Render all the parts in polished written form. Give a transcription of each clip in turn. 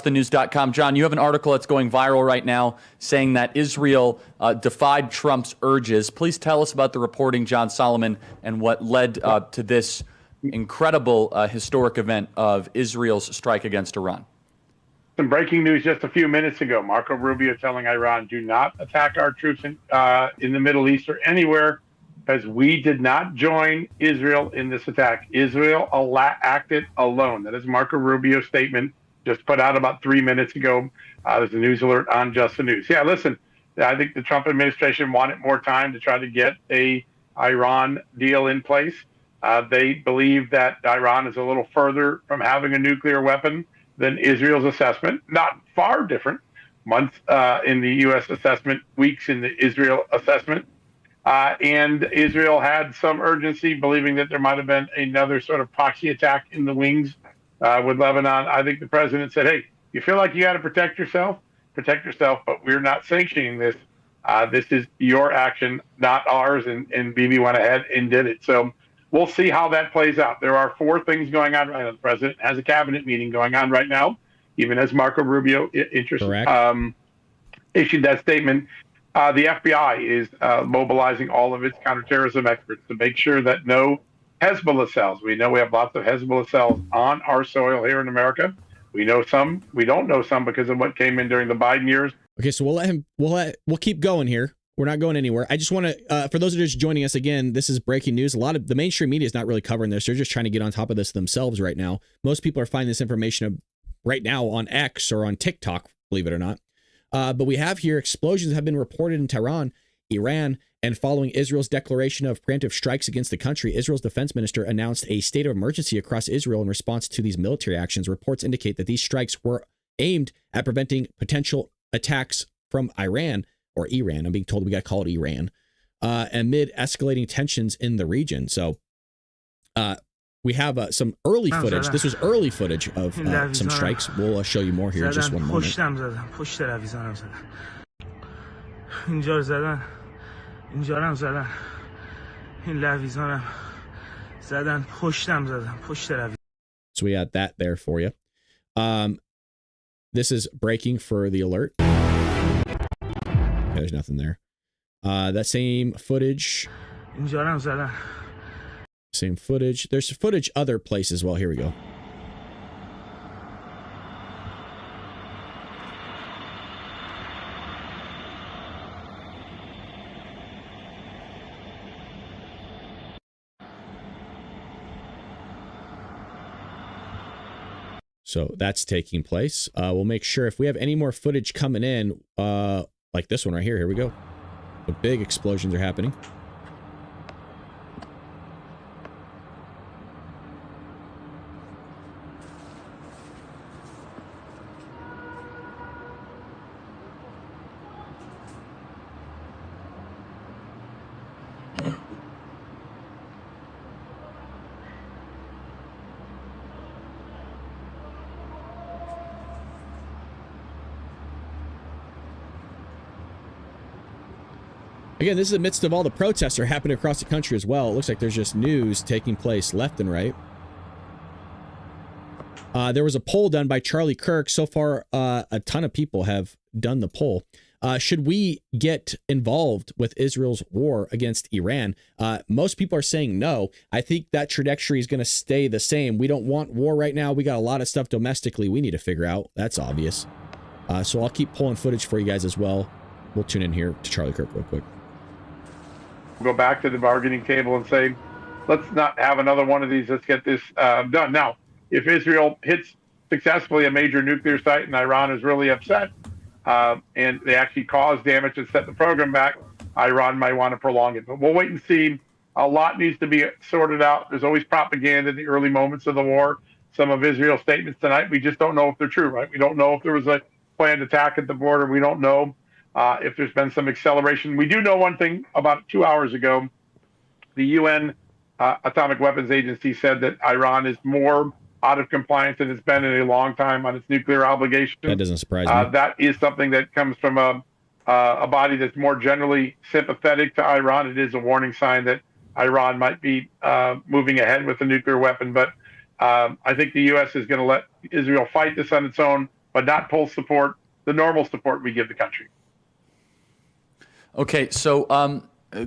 justthenews.com. John, you have an article that's going viral right now saying that Israel defied Trump's urges. Please tell us about the reporting, John Solomon, and what led to this incredible historic event of Israel's strike against Iran. Some breaking news just a few minutes ago. Marco Rubio telling Iran, do not attack our troops in the Middle East or anywhere, because we did not join Israel in this attack. Israel acted alone. That is Marco Rubio's statement, just put out about 3 minutes ago. There's a news alert on Just the News. Yeah, listen, I think the Trump administration wanted more time to try to get a Iran deal in place. They believe that Iran is a little further from having a nuclear weapon than Israel's assessment. Not far different. Months in the U.S. assessment, weeks in the Israel assessment. And Israel had some urgency, believing that there might have been another sort of proxy attack in the wings with Lebanon. I think the president said, hey, you feel like you got to protect yourself, but we're not sanctioning this. This is your action, not ours. And Bibi went ahead and did it. So we'll see how that plays out. There are 4 things going on right now. The president has a cabinet meeting going on right now, even as Marco Rubio issued that statement. The FBI is mobilizing all of its counterterrorism experts to make sure that no Hezbollah cells. We know we have lots of Hezbollah cells on our soil here in America. We know some. We don't know some because of what came in during the Biden years. Okay, so we'll keep going here. We're not going anywhere. I just want to, for those that are just joining us again, this is breaking news. A lot of the mainstream media is not really covering this. They're just trying to get on top of this themselves right now. Most people are finding this information right now on X or on TikTok, believe it or not. But we have here explosions have been reported in Tehran, Iran, and following Israel's declaration of preemptive strikes against the country, Israel's defense minister announced a state of emergency across Israel in response to these military actions. Reports indicate that these strikes were aimed at preventing potential attacks from Iran, or Iran. I'm being told we got to call it Iran, amid escalating tensions in the region. So we have some early footage. This was early footage of some strikes. We'll show you more here in just one moment. So we had that there for you. This is breaking for the alert. There's nothing there. That same footage. Same footage. There's footage other places. Well, here we go. So that's taking place. We'll make sure if we have any more footage coming in, like this one right here. Here we go. The big explosions are happening. Again, this is in the midst of all the protests that are happening across the country as well. It looks like there's just news taking place left and right. There was a poll done by Charlie Kirk. So far, a ton of people have done the poll. Should we get involved with Israel's war against Iran? Most people are saying no. I think that trajectory is going to stay the same. We don't want war right now. We got a lot of stuff domestically we need to figure out. That's obvious. So I'll keep pulling footage for you guys as well. We'll tune in here to Charlie Kirk real quick. Go back to the bargaining table and say, let's not have another one of these. Let's get this done. Now, if Israel hits successfully a major nuclear site and Iran is really upset and they actually cause damage and set the program back, Iran might want to prolong it. But we'll wait and see. A lot needs to be sorted out. There's always propaganda in the early moments of the war. Some of Israel's statements tonight, we just don't know if they're true, right? We don't know if there was a planned attack at the border. We don't know if there's been some acceleration. We do know one thing. About 2 hours ago, the UN Atomic Weapons Agency said that Iran is more out of compliance than it's been in a long time on its nuclear obligation. That doesn't surprise me. That is something that comes from a body that's more generally sympathetic to Iran. It is a warning sign that Iran might be moving ahead with a nuclear weapon. But I think the U.S. is going to let Israel fight this on its own. but not full support, the normal support we give the country. Okay, so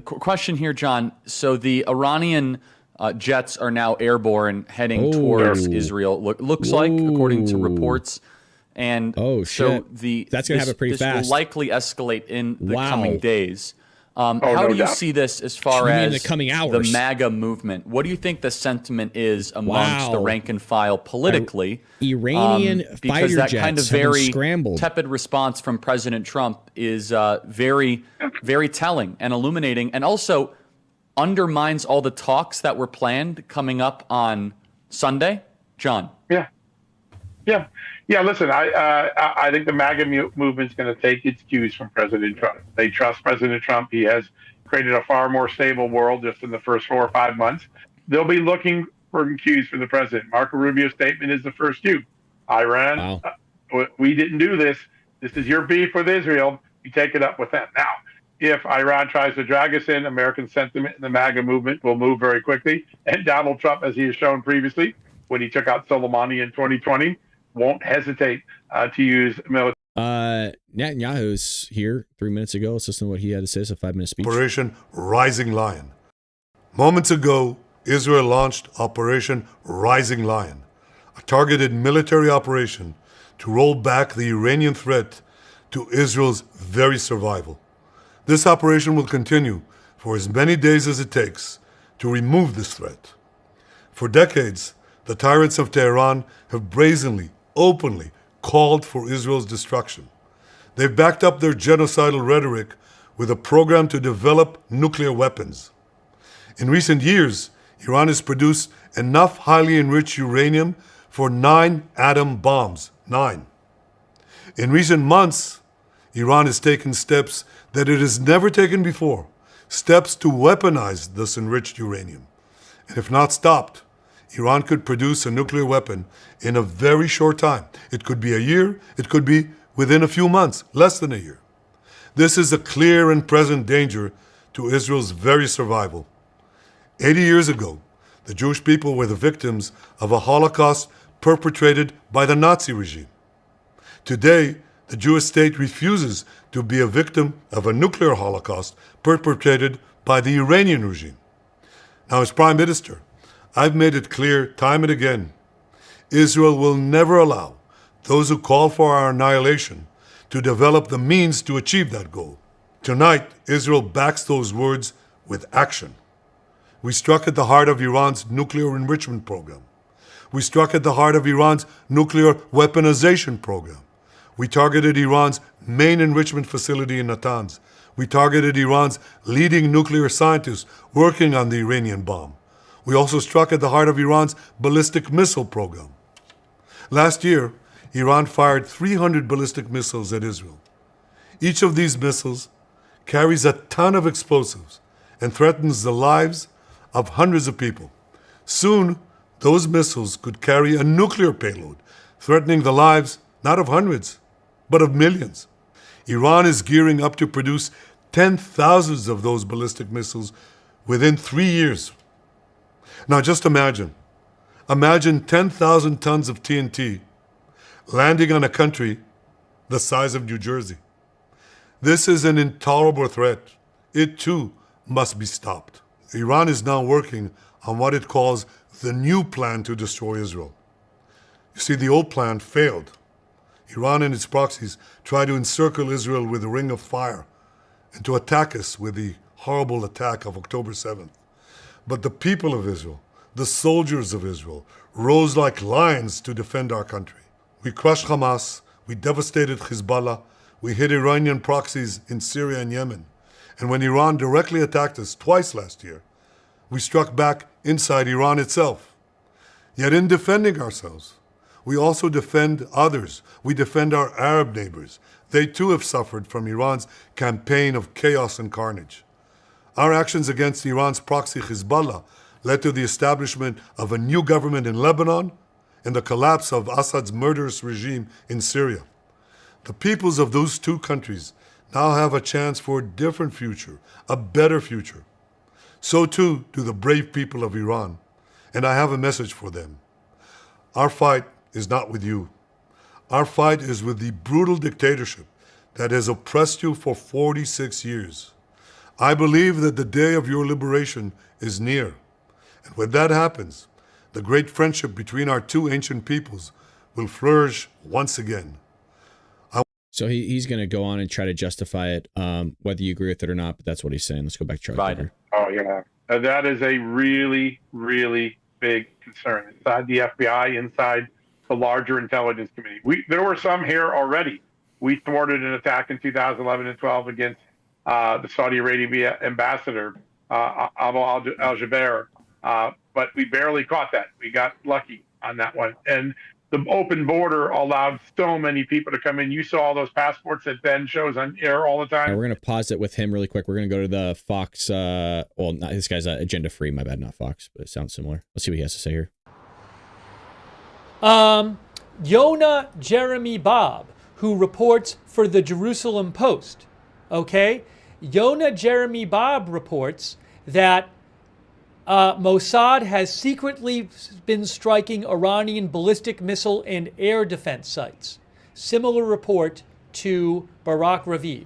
question here, John. So the Iranian jets are now airborne, heading towards Israel. Looks like, according to reports. And so that's going to happen pretty fast. This will likely escalate in the coming days. How no do you doubt. see this as far as the coming hours? The MAGA movement? What do you think the sentiment is amongst the rank and file politically? Iranian because fighter that jets kind of have been very scrambled. tepid response from President Trump is very, very telling and illuminating, and also undermines all the talks that were planned coming up on Sunday. John. Yeah. Listen, I think the MAGA movement's going to take its cues from President Trump. They trust President Trump. He has created a far more stable world just in the first 4 or 5 months. They'll be looking for cues from the president. Marco Rubio's statement is the first cue. Iran, we didn't do this. This is your beef with Israel. You take it up with them. Now, if Iran tries to drag us in, American sentiment in the MAGA movement will move very quickly. And Donald Trump, as he has shown previously, when he took out Soleimani in 2020, won't hesitate to use military. Netanyahu's here 3 minutes ago. Let's listen to what he had to say. It's a 5-minute speech. Operation Rising Lion. Moments ago, Israel launched Operation Rising Lion, a targeted military operation to roll back the Iranian threat to Israel's very survival. This operation will continue for as many days as it takes to remove this threat. For decades, the tyrants of Tehran have brazenly, openly called for Israel's destruction. They've backed up their genocidal rhetoric with a program to develop nuclear weapons. In recent years, Iran has produced enough highly enriched uranium for 9 atom bombs. 9. In recent months, Iran has taken steps that it has never taken before, steps to weaponize this enriched uranium. And if not stopped, Iran could produce a nuclear weapon in a very short time. It could be a year, it could be within a few months, less than a year. This is a clear and present danger to Israel's very survival. 80 years ago, the Jewish people were the victims of a Holocaust perpetrated by the Nazi regime. Today, the Jewish state refuses to be a victim of a nuclear Holocaust perpetrated by the Iranian regime. Now, as Prime Minister, I've made it clear time and again, Israel will never allow those who call for our annihilation to develop the means to achieve that goal. Tonight, Israel backs those words with action. We struck at the heart of Iran's nuclear enrichment program. We struck at the heart of Iran's nuclear weaponization program. We targeted Iran's main enrichment facility in Natanz. We targeted Iran's leading nuclear scientists working on the Iranian bomb. We also struck at the heart of Iran's ballistic missile program. Last year, Iran fired 300 ballistic missiles at Israel. Each of these missiles carries a ton of explosives and threatens the lives of hundreds of people. Soon, those missiles could carry a nuclear payload, threatening the lives not of hundreds, but of millions. Iran is gearing up to produce 10,000 of those ballistic missiles within 3 years. Now just imagine 10,000 tons of TNT landing on a country the size of New Jersey. This is an intolerable threat. It too must be stopped. Iran is now working on what it calls the new plan to destroy Israel. You see, the old plan failed. Iran and its proxies tried to encircle Israel with a ring of fire and to attack us with the horrible attack of October 7th. But the people of Israel, the soldiers of Israel, rose like lions to defend our country. We crushed Hamas, we devastated Hezbollah, we hit Iranian proxies in Syria and Yemen. And when Iran directly attacked us twice last year, we struck back inside Iran itself. Yet in defending ourselves, we also defend others. We defend our Arab neighbors. They too have suffered from Iran's campaign of chaos and carnage. Our actions against Iran's proxy Hezbollah led to the establishment of a new government in Lebanon and the collapse of Assad's murderous regime in Syria. The peoples of those two countries now have a chance for a different future, a better future. So too do the brave people of Iran, and I have a message for them. Our fight is not with you. Our fight is with the brutal dictatorship that has oppressed you for 46 years. I believe that the day of your liberation is near. And when that happens, the great friendship between our two ancient peoples will flourish once again. So he's going to go on and try to justify it, whether you agree with it or not, but that's what he's saying. Let's go back to Charlie Tucker. Oh, yeah. That is a really, really big concern inside the FBI, inside the larger intelligence community. There were some here already. We thwarted an attack in 2011 and 12 against the Saudi Arabia ambassador, Abu al-Jaber, but we barely caught that. We got lucky on that one. And the open border allowed so many people to come in. You saw all those passports that Ben shows on air all the time. We're going to pause it with him really quick. We're going to go to the Fox. Well, not this guy's agenda free. My bad, not Fox, but it sounds similar. Let's see what he has to say here. Yonah Jeremy Bob, who reports for the Jerusalem Post. Okay? Yonah Jeremy Bob reports that Mossad has secretly been striking Iranian ballistic missile and air defense sites. Similar report to Barak Ravid.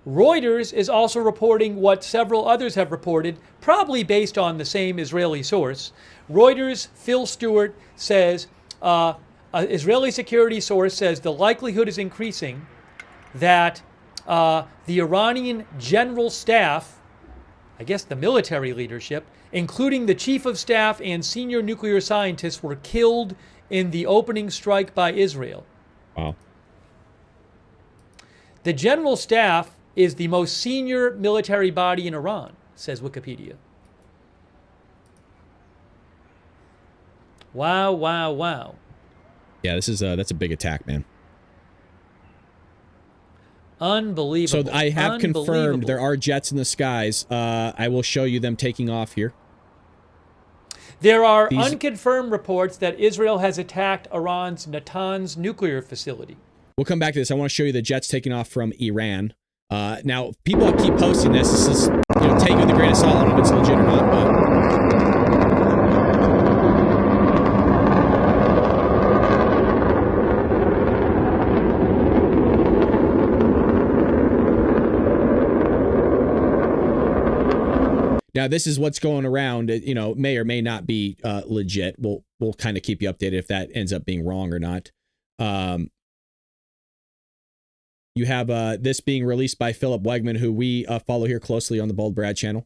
Reuters is also reporting what several others have reported, probably based on the same Israeli source. Reuters' Phil Stewart says, an Israeli security source says the likelihood is increasing that the Iranian general staff, I guess the military leadership, including the chief of staff and senior nuclear scientists, were killed in the opening strike by Israel. Wow. The general staff is the most senior military body in Iran, says Wikipedia. Wow, wow, wow. Yeah, that's a big attack, man. Unbelievable. So I have confirmed there are jets in the skies. I will show you them taking off here. There are unconfirmed reports that Israel has attacked Iran's Natanz nuclear facility. We'll come back to this. I want to show you the jets taking off from Iran. Now, people keep posting this. This is, take it with a grain of salt. I don't know if it's legit or not, but... Now, this is what's going around. It, may or may not be legit. We'll kind of keep you updated if that ends up being wrong or not. You have this being released by Philip Wegman, who we follow here closely on the Bald Brad channel.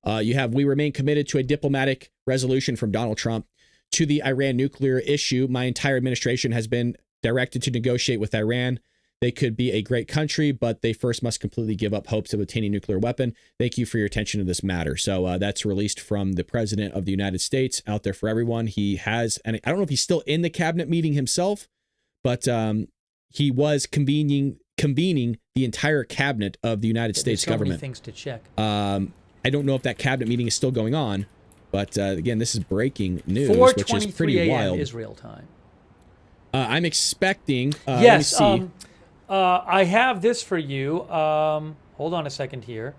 You have, we remain committed to a diplomatic resolution from Donald Trump to the Iran nuclear issue. My entire administration has been directed to negotiate with Iran. They could be a great country, but they first must completely give up hopes of obtaining a nuclear weapon. Thank you for your attention to this matter. So that's released from the President of the United States, out there for everyone. He has, and I don't know if he's still in the cabinet meeting himself, but he was convening the entire cabinet of the United States government. So many things to check. I don't know if that cabinet meeting is still going on, but again, this is breaking news, which is pretty wild. Israel time. I'm expecting. Yes. Let me see. I have this for you. Hold on a second here.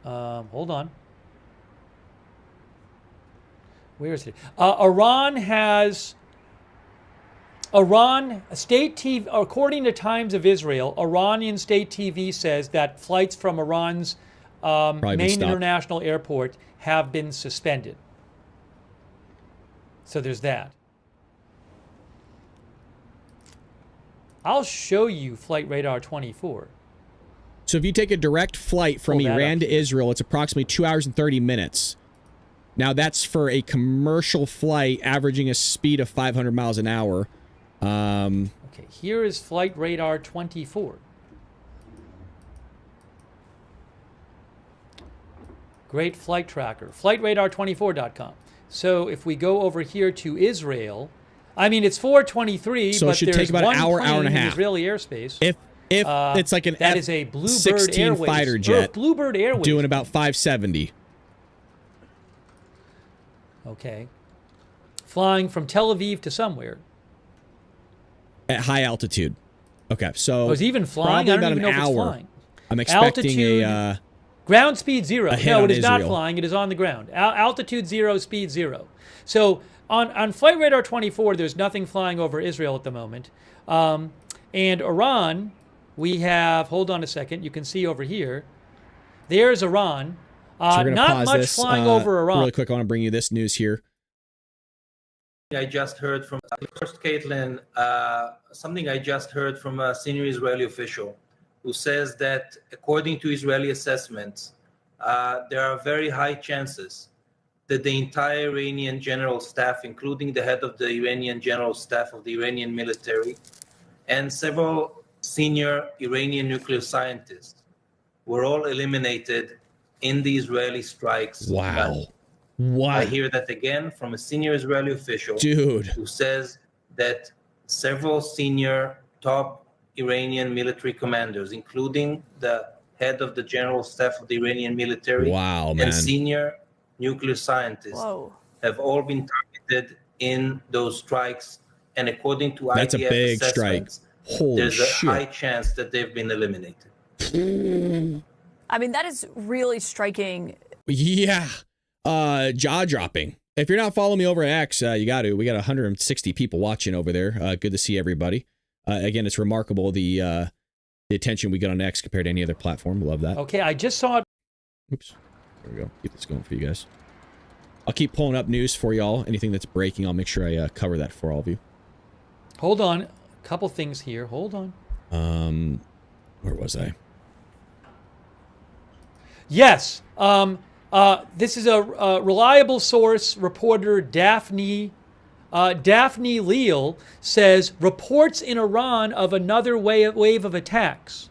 Hold on. Where is it? Iran state TV, according to Times of Israel, Iranian state TV says that flights from Iran's main international airport have been suspended. So there's that. I'll show you Flight Radar 24. So if you take a direct flight from Iran to Israel, it's approximately 2 hours and 30 minutes. Now, that's for a commercial flight averaging a speed of 500 miles an hour. Okay, here is Flight Radar 24. Great flight tracker. FlightRadar24.com. So if we go over here to Israel... I mean, it's 4:23, so but it should there's take about an hour and a half. In Israeli airspace. If it's like an that is a Bluebird F-16 Airways fighter jet, Bluebird Airways doing about 570. Okay, flying from Tel Aviv to somewhere at high altitude. Okay, so was even flying. I don't even know if it's flying. I'm expecting altitude, ground speed 0. No, it is Israel. not flying. It is on the ground. Altitude 0, speed 0. So on Flight Radar 24, there's nothing flying over Israel at the moment. And Iran, we have, hold on a second, you can see over here, there's Iran. So we're gonna not pause much this, flying over Iran. Really quick, I want to bring you this news here. I just heard from first, Caitlin, something I just heard from a senior Israeli official who says that according to Israeli assessments, there are very high chances that the entire Iranian general staff, including the head of the Iranian general staff of the Iranian military, and several senior Iranian nuclear scientists were all eliminated in the Israeli strikes. Wow. Wow. I hear that again from a senior Israeli official, dude, who says that several senior top Iranian military commanders, including the head of the general staff of the Iranian military, wow, man, and senior nuclear scientists, have all been targeted in those strikes. And according to that's IDF a big strike. Holy there's shit. a high chance that they've been eliminated. I mean, that is really striking. Yeah. Jaw-dropping. If you're not following me over at X, you got to. We got 160 people watching over there. Good to see everybody. Again, it's remarkable the attention we get on X compared to any other platform. Love that. Okay, I just saw it. Oops. There we go. Keep this going for you guys. I'll keep pulling up news for y'all. Anything that's breaking, I'll make sure I cover that for all of you. Hold on. A couple things here. Hold on. Where was I? Yes. This is a reliable source, reporter Daphne Leal says reports in Iran of another wave of attacks.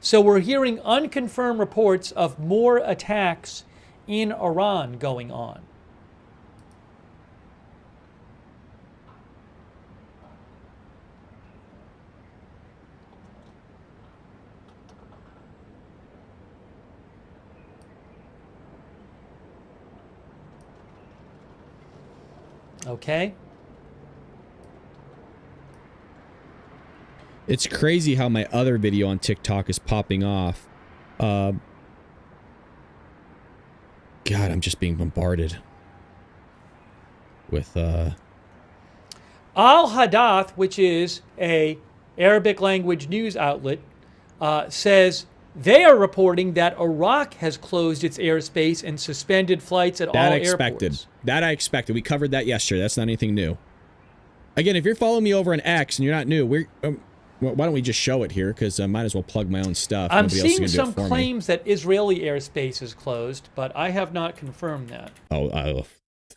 So we're hearing unconfirmed reports of more attacks in Iran going on. Okay. It's crazy how my other video on TikTok is popping off. God, I'm just being bombarded with Al Hadath, which is a Arabic language news outlet, says they are reporting that Iraq has closed its airspace and suspended flights at all airports. That I expected. We covered that yesterday. That's not anything new. Again, if you're following me over on X and you're not new, why don't we just show it here? Because I might as well plug my own stuff. I'm seeing some claims that Israeli airspace is closed, but I have not confirmed that. The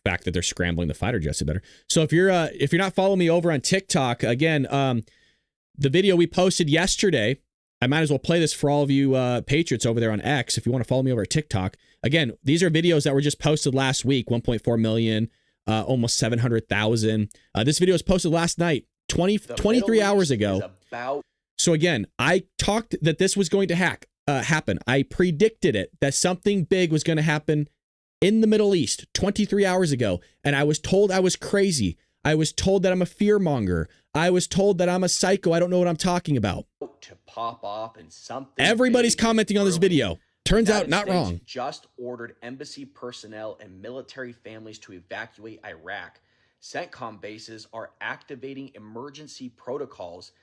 fact that they're scrambling the fighter jets is better. So if you're not following me over on TikTok, again, the video we posted yesterday, I might as well play this for all of you patriots over there on X. If you want to follow me over at TikTok, again, these are videos that were just posted last week. 1.4 million, almost 700,000. This video was posted last night, 23 hours ago. So again, I talked that this was going to happen. I predicted it, that something big was going to happen in the Middle East 23 hours ago. And I was told I was crazy. I was told that I'm a fearmonger. I was told that I'm a psycho. I don't know what I'm talking about. To pop off and something. Everybody's commenting on this video. Turns out not wrong. Just ordered embassy personnel and military families to evacuate Iraq. CENTCOM bases are activating emergency protocols.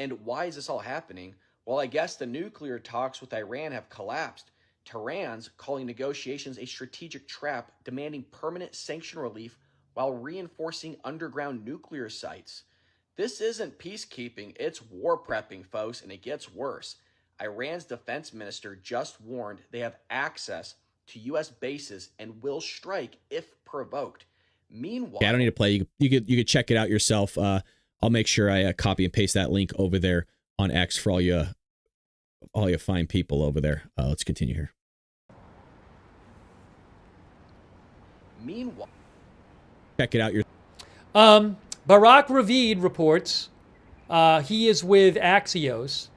And why is this all happening? Well, I guess the nuclear talks with Iran have collapsed. Tehran's calling negotiations a strategic trap, demanding permanent sanction relief while reinforcing underground nuclear sites. This isn't peacekeeping, it's war prepping, folks, and it gets worse. Iran's defense minister just warned they have access to U.S. bases and will strike if provoked. Meanwhile, I don't need to play. You could check it out yourself. I'll make sure I copy and paste that link over there on X for all you fine people over there. Let's continue here. Meanwhile, check it out your. Barak Ravid reports he is with Axios,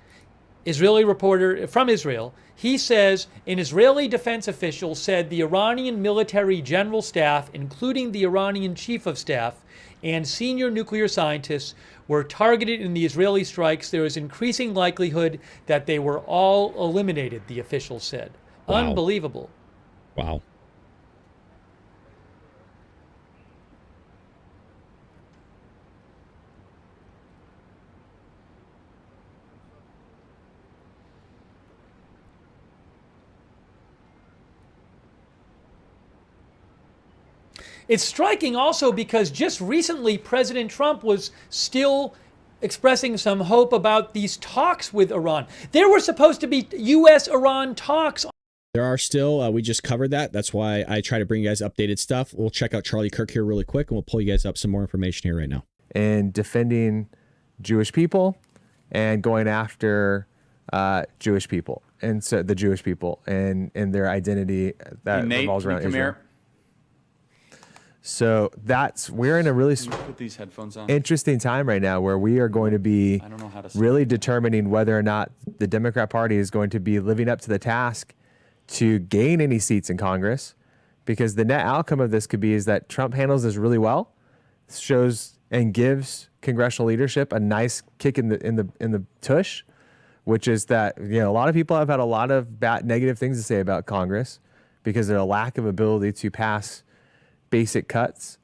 Israeli reporter from Israel. He says an Israeli defense official said the Iranian military general staff, including the Iranian chief of staff and senior nuclear scientists, were targeted in the Israeli strikes. There is increasing likelihood that they were all eliminated, the official said. Wow. Unbelievable. Wow. It's striking also because just recently President Trump was still expressing some hope about these talks with Iran. There were supposed to be U.S.-Iran talks. There are still, we just covered that. That's why I try to bring you guys updated stuff. We'll check out Charlie Kirk here really quick, and we'll pull you guys up some more information here right now. And defending Jewish people and going after Jewish people, and so the Jewish people and their identity that revolves around Israel. So we're in a really Put these headphones on. interesting time right now where we are going to be really determining whether or not the Democrat Party is going to be living up to the task to gain any seats in Congress, because the net outcome of this could be is that Trump handles this really well, shows and gives congressional leadership a nice kick in the tush, which is that, you know, a lot of people have had a lot of negative things to say about Congress because of a lack of ability to pass basic cuts.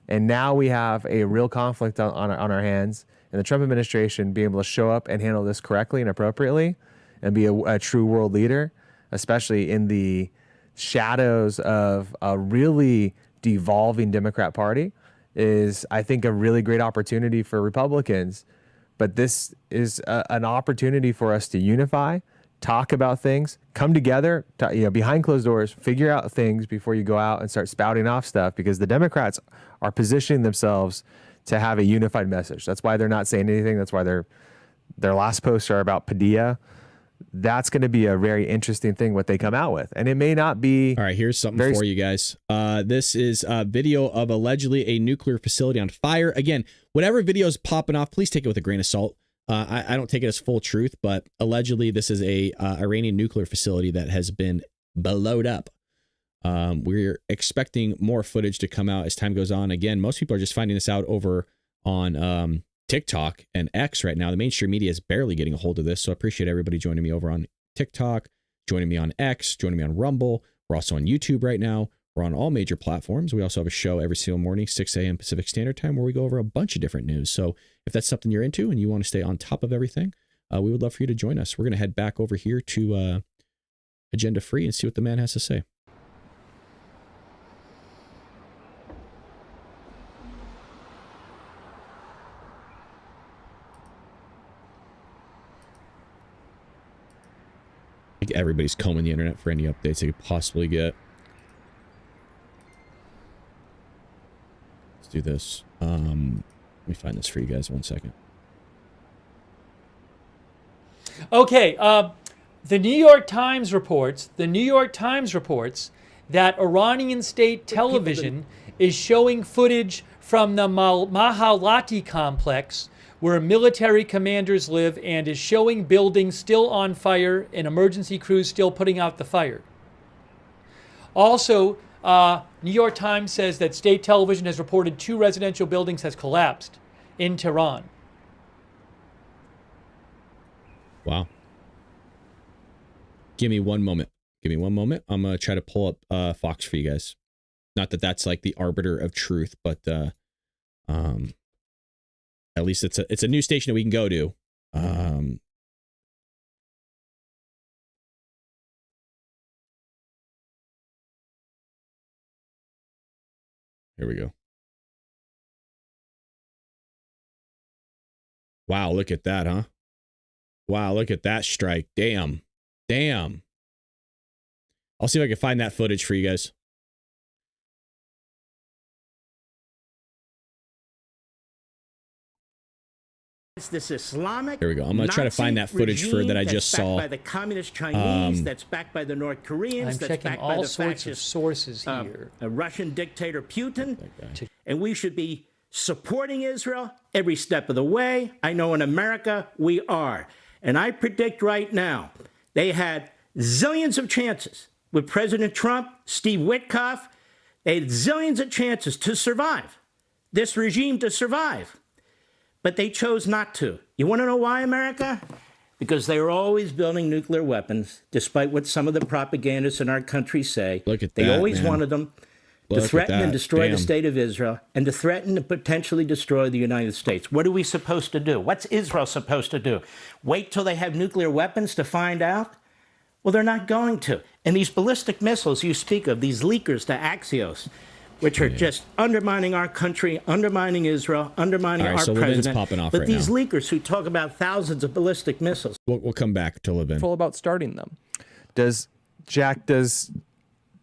And now we have a real conflict on our hands, and the Trump administration being able to show up and handle this correctly and appropriately and be a true world leader, especially in the shadows of a really devolving Democrat Party, is, I think, a really great opportunity for Republicans. But this is an opportunity for us to unify, talk about things, come together, behind closed doors, figure out things before you go out and start spouting off stuff, because the Democrats are positioning themselves to have a unified message. That's why they're not saying anything. That's why their last posts are about Padilla. That's going to be a very interesting thing what they come out with. And it may not be. All right, here's something for you guys. This is a video of allegedly a nuclear facility on fire. Again, whatever video is popping off, please take it with a grain of salt. I don't take it as full truth, but allegedly this is a Iranian nuclear facility that has been blowed up. We're expecting more footage to come out as time goes on. Again, most people are just finding this out over on TikTok and X right now. The mainstream media is barely getting a hold of this, so I appreciate everybody joining me over on TikTok, joining me on X, joining me on Rumble. We're also on YouTube right now. We're on all major platforms. We also have a show every single morning, 6 a.m. Pacific Standard Time, where we go over a bunch of different news. So if that's something you're into and you want to stay on top of everything, we would love for you to join us. We're going to head back over here to Agenda Free and see what the man has to say. Everybody's combing the internet for any updates they could possibly get. Let's do this. Let me find this for you guys 1 second. Okay, the New York Times reports that Iranian state television is showing footage from the Mahalati complex where military commanders live, and is showing buildings still on fire and emergency crews still putting out the fire. Also, New York Times says that state television has reported 2 residential buildings has collapsed in Tehran. Wow. Give me one moment. I'm going to try to pull up Fox for you guys. Not that that's like the arbiter of truth, but at least it's a news station that we can go to. Here we go. Wow, look at that, huh? Wow, look at that strike. Damn. I'll see if I can find that footage for you guys. This Islamic, here we go. I'm going to try to find that footage that I just saw. By the communist Chinese, that's backed by the North Koreans, I'm that's checking backed all by the sorts fascist, of sources here. A Russian dictator Putin, and we should be supporting Israel every step of the way. I know in America we are, and I predict right now they had zillions of chances with President Trump, Steve Witkoff. They had zillions of chances to survive, this regime to survive. But they chose not to. You want to know why, America? Because they are always building nuclear weapons, despite what some of the propagandists in our country say. Look at they that, always man. wanted them to threaten and destroy the state of Israel and to threaten and potentially destroy the United States. What are we supposed to do? What's Israel supposed to do? Wait till they have nuclear weapons to find out? Well, they're not going to. And these ballistic missiles you speak of, these leakers to Axios, which are just undermining our country, undermining Israel, undermining All right, our so Levin's president. popping off but right these now. leakers who talk about thousands of ballistic missiles. We'll come back to Levin. Full about starting them. Does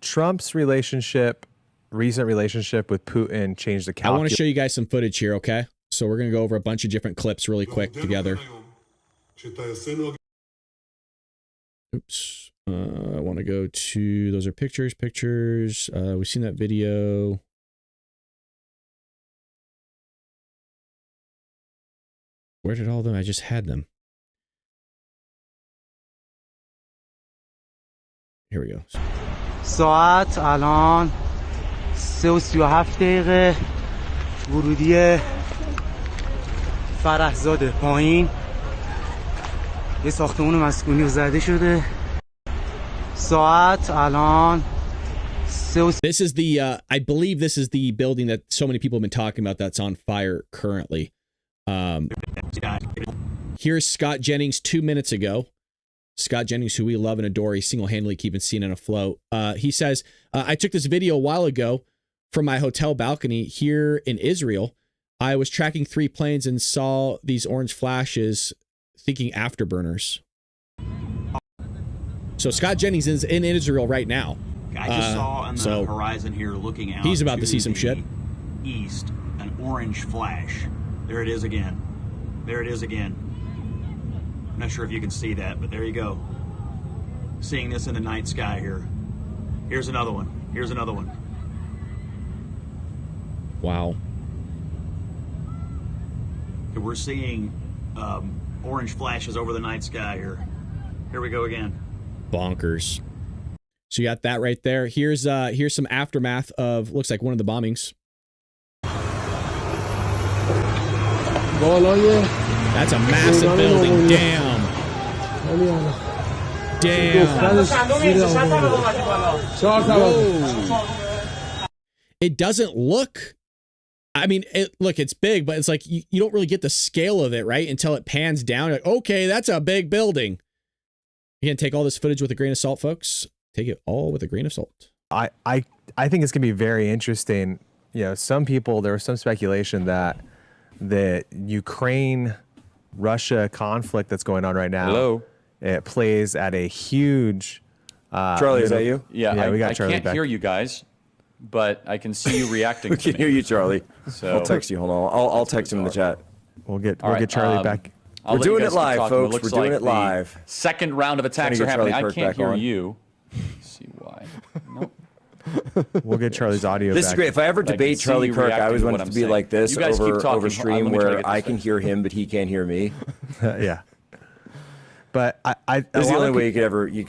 Trump's recent relationship with Putin change the I calculus? want to show you guys some footage here, okay? So we're going to go over a bunch of different clips really quick together. Oops. I want to go to, those are pictures. We've seen that video. Where did all of them? I just had them. Here we go. ساعت الان 3:37 دقیقه ورودی فرحزاده پایین یه ساختمون مسکونی رو زده شده ساعت الان This is the I believe this is the building that so many people have been talking about that's on fire currently. Here's Scott Jennings 2 minutes ago. Scott Jennings, who we love and adore, he's single-handedly keeping CNN afloat. He says, I took this video a while ago from my hotel balcony here in Israel. I was tracking 3 planes and saw these orange flashes, thinking afterburners. So Scott Jennings is in Israel right now. I just saw on the horizon here looking out. He's about to see some shit. East, an orange flash. There it is again. There it is again. I'm not sure if you can see that, but there you go. Seeing this in the night sky here. Here's another one. Here's another one. Wow. We're seeing orange flashes over the night sky here. Here we go again. Bonkers. So you got that right there. Here's some aftermath of, looks like one of the bombings. That's a massive building. Damn. Whoa. It doesn't look, I mean, it's big, but it's like you don't really get the scale of it, right? Until it pans down. You're like, okay, that's a big building. You can take all this footage with a grain of salt, folks. Take it all with a grain of salt. I think it's going to be very interesting. You know, there was some speculation that the Ukraine-Russia conflict that's going on right now, it plays at a huge... Charlie, is that you? Yeah, we got Charlie I can't back. hear you guys, but I can see you reacting We to can me. hear you, Charlie. So, I'll text you. Hold on. I'll text him in the chat. We'll get right, Charlie back. I'll We're let you doing guys it keep live, talking. folks. Looks We're doing like it the live. Second round of attacks Trying are to get happening. Charlie I Kirk can't back hear on. you. Let's see why. Nope. We'll get Charlie's audio This back. is great. If I ever But I can debate see Charlie you Kirk, I reacting always to want what it I'm to be saying. like this You guys keep over talking. Let stream me try to where get I this can fixed. hear him, but he can't hear me. Yeah. But This is the only way you could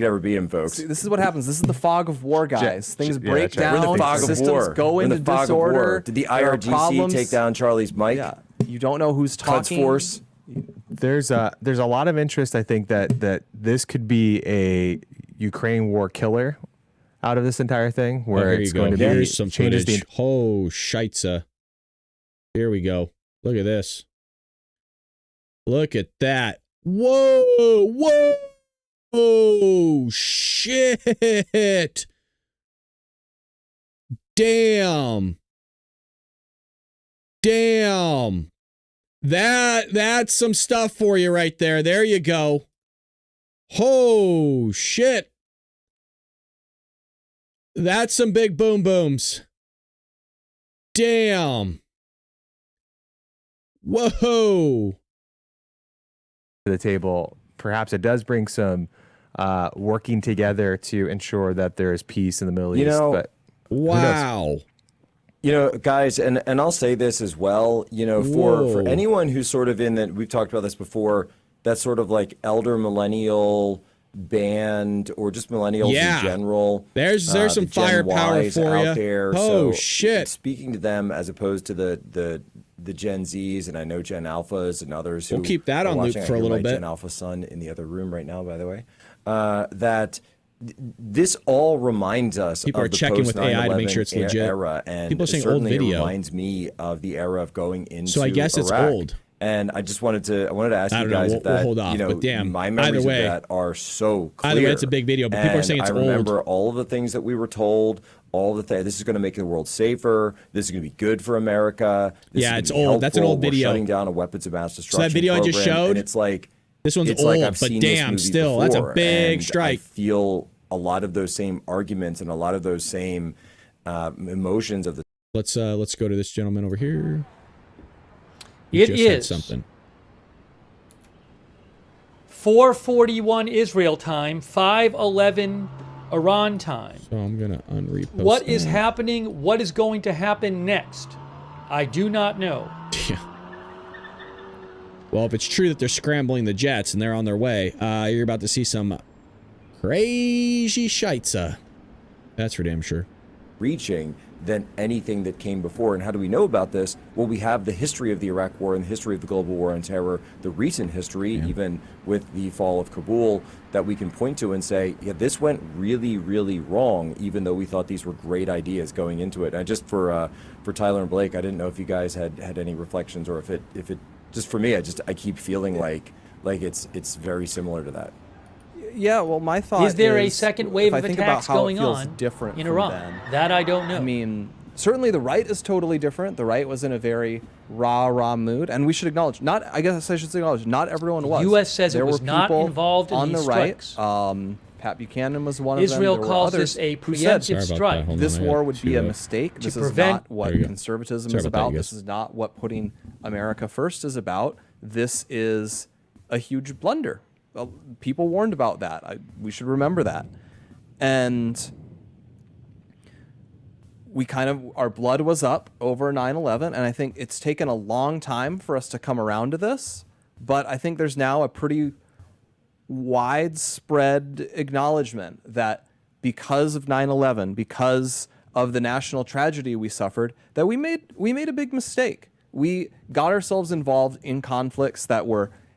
ever beat him, folks. See, this is what happens. This is the fog of war, guys. Things break Jack. down. We're in the fog of systems war. go We're in into the fog of war. disorder. Did the There are IRGC problems. take down Charlie's mic? Yeah, you don't know who's Cuds talking. force. there's a lot of interest. I think that this could be a Ukraine war killer out of this entire thing, where here it's you go. going to be Here's some changes footage. Oh, scheitze. Here we go. Look at this. Look at that. Whoa, whoa. Oh, shit. Damn. That's some stuff for you right there. There you go. Oh, shit. That's some big boom booms. Damn. Whoa. to the table. Perhaps it does bring some working together to ensure that there is peace in the Middle East. But wow. You know, guys, and I'll say this as well, you know, for anyone who's sort of in that, we've talked about this before, that sort of like elder millennial band or just millennials in general. There's some firepower for you. Out there. Oh, so shit. Speaking to them as opposed to the Gen Zs, and I know Gen Alphas and others who we'll keep that on loop for a little bit. Gen Alpha son in the other room right now, by the way, that this all reminds us people of are the checking with AI to make sure it's legit. era, and people are saying certainly old video. It reminds me of the era of going into So I guess Iraq. it's old. And I wanted to ask you guys if that, we'll hold off, but damn, my memories either way, of that are so clear. Either way, it's a big video, but people are saying it's old. I remember all of the things that we were told, this is going to make the world safer, this is going to be good for America. It's old. That's an old video. We're shutting down a weapons of mass destruction So that video program, I just showed, and it's like, this one's old, but damn, still, that's a big strike. I feel a lot of those same arguments and a lot of those same emotions of the. Let's go to this gentleman over here. It is something. 4:41 Israel time, 5:11 Iran time. So I'm gonna unrepost. What is happening? What is going to happen next? I do not know. Yeah. Well, if it's true that they're scrambling the jets and they're on their way, you're about to see some crazy shitza. That's for damn sure. Reaching than anything that came before. And how do we know about this? Well, we have the history of the Iraq War and the history of the global war on terror, the recent history, even with the fall of Kabul, that we can point to and say, yeah, this went really, really wrong, even though we thought these were great ideas going into it. And just for Tyler and Blake, I didn't know if you guys had any reflections, or if it just for me, I keep feeling like it's very similar to that. Yeah, well, my thought is there a second wave of attacks going on different in Iran? Then, that I don't know. I mean, certainly the right is totally different. The right was in a very rah-rah mood, and we should acknowledge, not everyone was. The U.S. says there it was were not involved in on these the right. strikes. Pat Buchanan was one of Israel them. There calls were others this a who said preemptive strike. this war would be a mistake. This is not what conservatism is about. This is not what putting America first is about. This is a huge blunder. Well, people warned about that. We should remember that. And we our blood was up over 9/11, and I think it's taken a long time for us to come around to this, but I think there's now a pretty widespread acknowledgement that because of 9/11, because of the national tragedy we suffered, that we made a big mistake. We got ourselves involved in conflicts that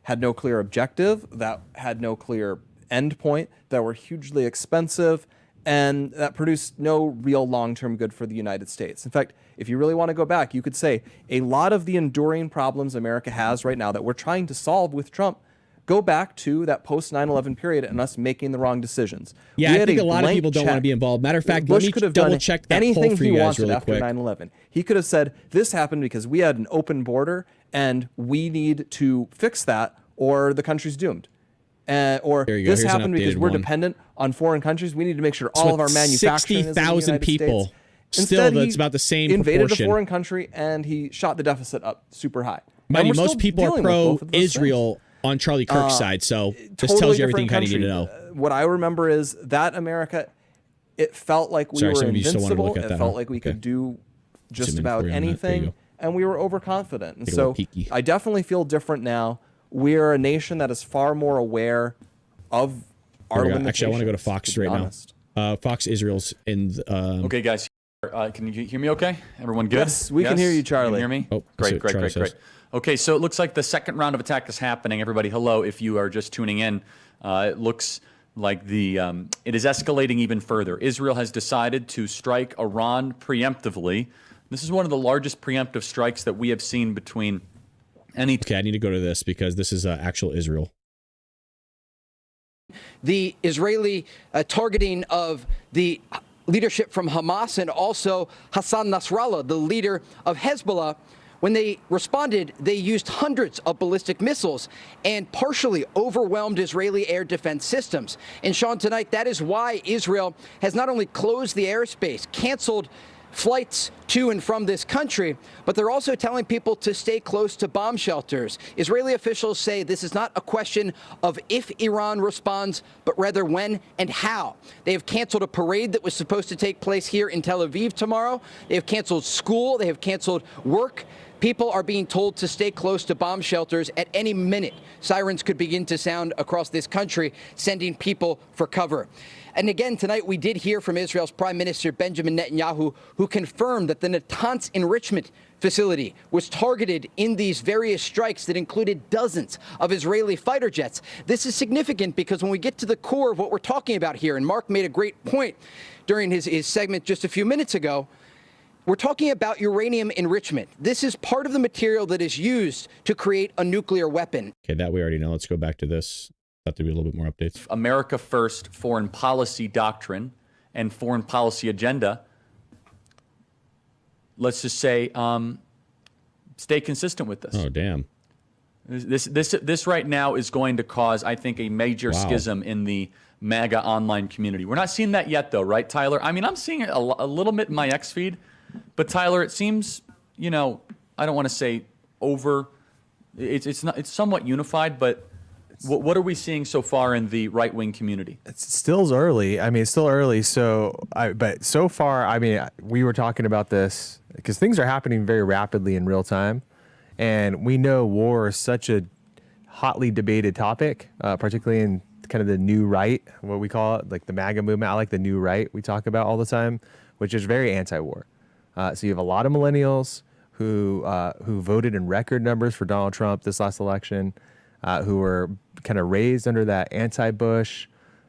had no clear objective, that had no clear endpoint, that were hugely expensive, and that produced no real long-term good for the United States. In fact, if you really want to go back, you could say a lot of the enduring problems America has right now that we're trying to solve with Trump go back to that post-9/11 period and us making the wrong decisions. Yeah, I think a lot of people don't want to be involved. Matter of fact, Bush let could me have done double-check that anything poll for he you guys wanted really after quick. 9/11. He could have said, this happened because we had an open border and we need to fix that or the country's doomed. Or this happened because we're dependent on foreign countries. We need to make sure all of our manufacturing is in the United 60,000 people. States. Still, Instead, that's about the same invaded proportion. a foreign country and he shot the deficit up super high. Mind you, And we're most still people are dealing with both of those pro-Israel on Charlie Kirk's side, so this totally tells you everything different you kind of need to country. know. What I remember is that America, it felt like we Sorry, were some of you still wanted to invincible. look at It that, felt huh? like we could do just Zoom in about for you on that. There you anything, go. and we were overconfident. And Get a so little peeky. I definitely feel different now. We're a nation that is far more aware of our limitations. Actually, I want to go to Fox be right honest. now. Fox Israel's in. Okay, guys. Can you hear me okay? Everyone good? Yes, we can hear you, Charlie. Can you hear me? Oh, great. Okay, so it looks like the second round of attack is happening. Everybody, hello. If you are just tuning in, it looks like it is escalating even further. Israel has decided to strike Iran preemptively. This is one of the largest preemptive strikes that we have seen between any... Okay, I need to go to this because this is actual Israel. The Israeli targeting of the leadership from Hamas and also Hassan Nasrallah, the leader of Hezbollah. When they responded, they used hundreds of ballistic missiles and partially overwhelmed Israeli air defense systems. And Sean, tonight, that is why Israel has not only closed the airspace, canceled flights to and from this country, but they're also telling people to stay close to bomb shelters. Israeli officials say this is not a question of if Iran responds, but rather when and how. They have canceled a parade that was supposed to take place here in Tel Aviv tomorrow. They have canceled school. They have canceled work. People are being told to stay close to bomb shelters at any minute. Sirens could begin to sound across this country, sending people for cover. And again, tonight we did hear from Israel's Prime Minister Benjamin Netanyahu, who confirmed that the Natanz enrichment facility was targeted in these various strikes that included dozens of Israeli fighter jets. This is significant because when we get to the core of what we're talking about here, and Mark made a great point during his segment just a few minutes ago, We're talking about uranium enrichment. This is part of the material that is used to create a nuclear weapon. Okay, that we already know. Let's go back to this. Thought there'd be a little bit more updates. America First foreign policy doctrine and foreign policy agenda, let's just say, stay consistent with this. Oh, damn. This right now is going to cause, I think, a major schism in the MAGA online community. We're not seeing that yet, though, right, Tyler? I mean, I'm seeing it a little bit in my X feed, but Tyler, it seems, you know, I don't want to say over. It's somewhat unified, but what are we seeing so far in the right wing community? It's still early. I mean, it's still early. But so far, I mean, we were talking about this because things are happening very rapidly in real time. And we know war is such a hotly debated topic, particularly in kind of the new right, what we call it, like the MAGA movement. I like the new right we talk about all the time, which is very anti-war. So you have a lot of millennials who voted in record numbers for Donald Trump this last election, who were kind of raised under that anti-Bush.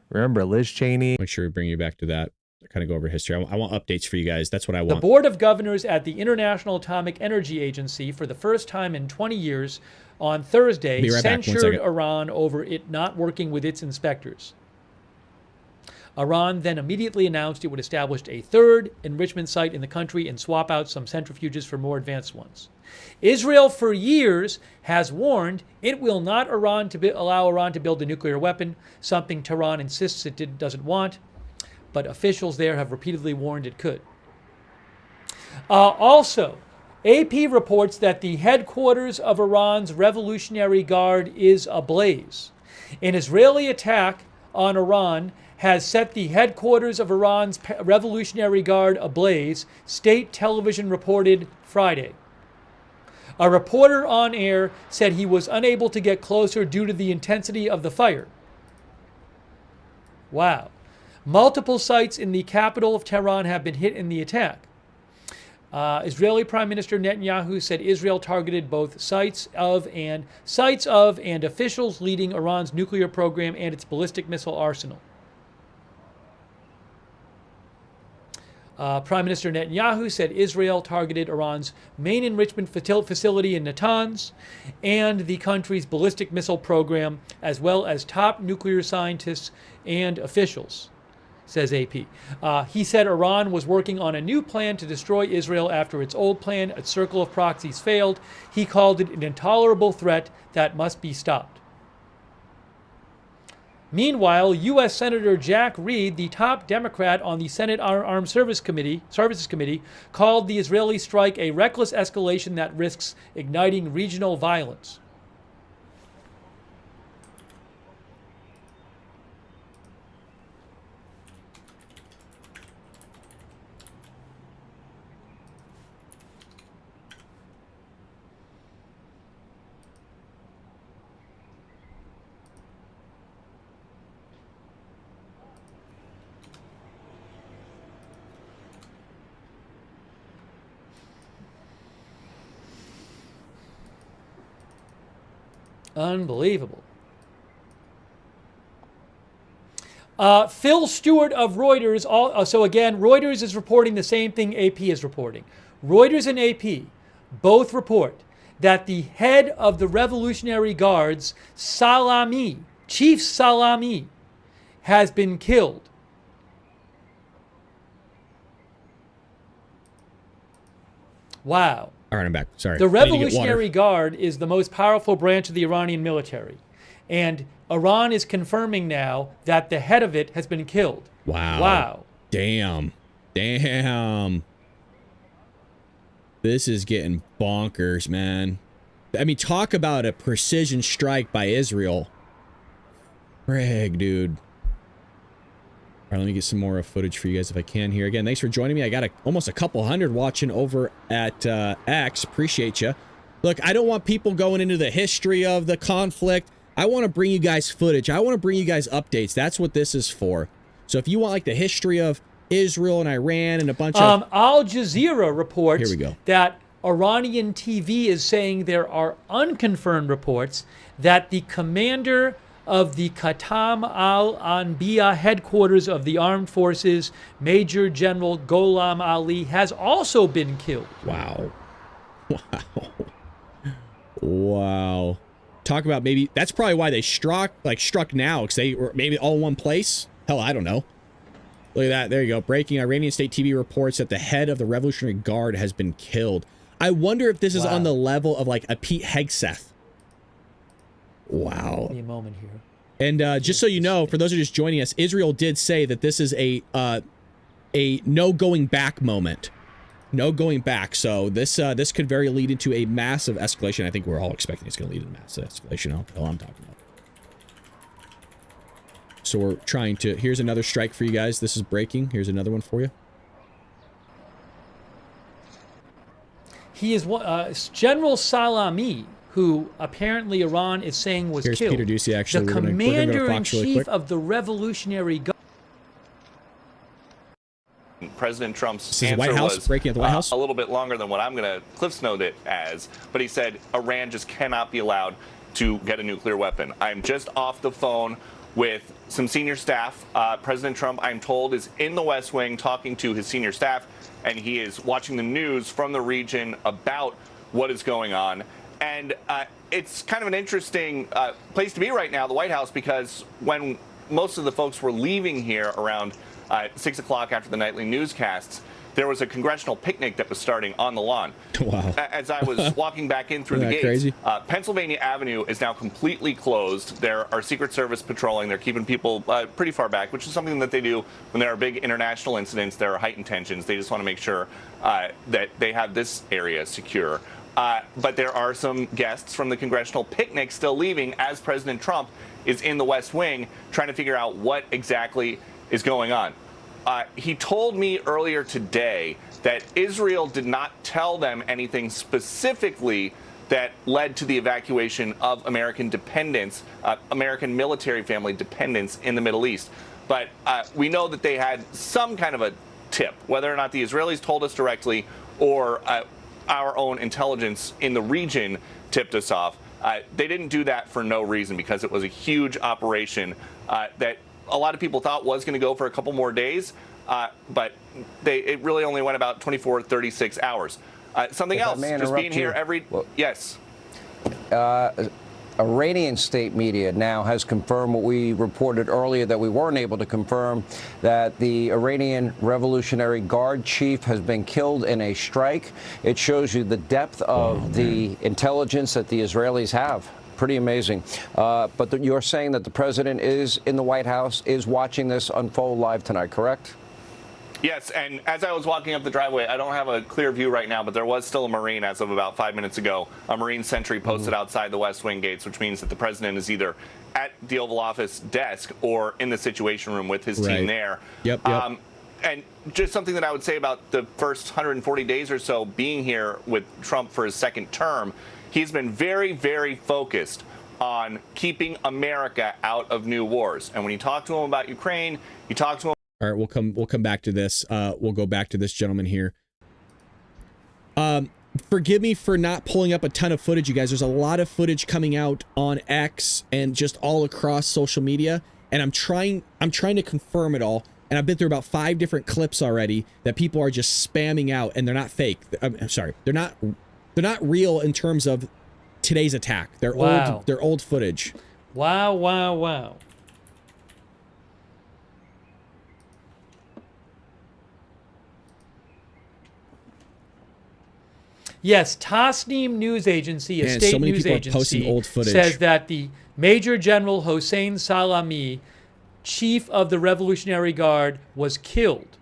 Remember Liz Cheney? Make sure we bring you back to that. Kind of go over history. I want updates for you guys. That's what I want. The Board of Governors at the International Atomic Energy Agency, for the first time in 20 years, on Thursday, censured Iran over it not working with its inspectors. Iran then immediately announced it would establish a third enrichment site in the country and swap out some centrifuges for more advanced ones. Israel, for years, has warned it will not allow Iran to build a nuclear weapon, something Tehran insists it doesn't want, but officials there have repeatedly warned it could. Also, AP reports that the headquarters of Iran's Revolutionary Guard is ablaze. An Israeli attack on Iran has set the headquarters of Iran's Revolutionary Guard ablaze, state television reported Friday. A reporter on air said he was unable to get closer due to the intensity of the fire. Wow. Multiple sites in the capital of Tehran have been hit in the attack. Israeli Prime Minister Netanyahu said Israel targeted both sites of and officials leading Iran's nuclear program and its ballistic missile arsenal. Prime Minister Netanyahu said Israel targeted Iran's main enrichment facility in Natanz and the country's ballistic missile program, as well as top nuclear scientists and officials, says AP. He said Iran was working on a new plan to destroy Israel after its old plan, a circle of proxies, failed. He called it an intolerable threat that must be stopped. Meanwhile, U.S. Senator Jack Reed, the top Democrat on the Senate Armed Services Committee, called the Israeli strike a reckless escalation that risks igniting regional violence. Unbelievable. Phil Stewart of Reuters, so again, Reuters is reporting the same thing AP is reporting. Reuters and AP both report that the head of the Revolutionary Guard's Chief Salami, has been killed. Wow. All right, I'm back. Sorry. The Revolutionary Guard is the most powerful branch of the Iranian military. And Iran is confirming now that the head of it has been killed. Wow. Wow. Damn. This is getting bonkers, man. I mean, talk about a precision strike by Israel. Frig, dude. All right, let me get some more footage for you guys if I can here. Again, thanks for joining me. I got almost a couple hundred watching over at X. Appreciate you. Look, I don't want people going into the history of the conflict. I want to bring you guys footage. I want to bring you guys updates. That's what this is for. So if you want like the history of Israel and Iran and a bunch of... Al Jazeera reports Here we go. that Iranian TV is saying there are unconfirmed reports that the commander of the Khatam al-Anbiya headquarters of the armed forces, Major General Gholam Ali, has also been killed. Wow. Wow. Wow. Talk about maybe that's probably why they struck now, because they were maybe all in one place. Hell, I don't know. Look at that. There you go. Breaking. Iranian state TV reports that the head of the Revolutionary Guard has been killed. I wonder if this is on the level of like a Pete Hegseth. Wow. Give me a moment here. And just so you know, for those who are just joining us, Israel did say that this is a no going back moment. No going back. So this could very lead into a massive escalation. I think we're all expecting it's going to lead to massive escalation. I don't know what the hell I'm talking about. So we're trying to... Here's another strike for you guys. This is breaking. Here's another one for you. He is General Salami, who apparently Iran is saying was Here's killed. Peter Ducey, actually. The We're gonna go to commander-in-chief Fox really of the Revolutionary Guard. President Trump's This is answer White House, was breaking at the White House. a little bit longer than what I'm going to Cliff's note it as, but he said Iran just cannot be allowed to get a nuclear weapon. I'm just off the phone with some senior staff. President Trump, I'm told, is in the West Wing talking to his senior staff, and he is watching the news from the region about what is going on. And it's kind of an interesting place to be right now, the White House, because when most of the folks were leaving here around 6 o'clock after the nightly newscasts, there was a congressional picnic that was starting on the lawn. Wow. As I was walking back in through the Isn't that gates, crazy? Pennsylvania Avenue is now completely closed. There are Secret Service patrolling. They're keeping people pretty far back, which is something that they do when there are big international incidents. There are heightened tensions. They just want to make sure that they have this area secure. But there are some guests from the congressional picnic still leaving as President Trump is in the West Wing trying to figure out what exactly is going on. He told me earlier today that Israel did not tell them anything specifically that led to the evacuation of American dependents, American military family dependents in the Middle East. But we know that they had some kind of a tip, whether or not the Israelis told us directly or our own intelligence in the region tipped us off. They didn't do that for no reason, because it was a huge operation that a lot of people thought was going to go for a couple more days, but it really only went about 24, 36 hours. Something else, just being here every... Yes. Iranian state media now has confirmed what we reported earlier that we weren't able to confirm, that the Iranian Revolutionary Guard chief has been killed in a strike. It shows you the depth of the intelligence that the Israelis have. Pretty amazing. But you're saying that the president is in the White House, is watching this unfold live tonight, correct? Yes, and as I was walking up the driveway, I don't have a clear view right now, but there was still a Marine as of about 5 minutes ago, a Marine sentry posted outside the West Wing gates, which means that the president is either at the Oval Office desk or in the Situation Room with his team there. Yep. And just something that I would say about the first 140 days or so being here with Trump for his second term, he's been very, very focused on keeping America out of new wars. And when you talk to him about Ukraine, you talk to him... All right, we'll come back to this. We'll go back to this gentleman here. Forgive me for not pulling up a ton of footage, you guys. There's a lot of footage coming out on X and just all across social media, and I'm trying to confirm it all. And I've been through about 5 different clips already that people are just spamming out, and they're not fake. I'm sorry, they're not real in terms of today's attack. They're old footage. Wow. Yes, Tasnim News Agency, a state so many news people are agency, posting old footage. says that the Major General Hossein Salami, chief of the Revolutionary Guard, was killed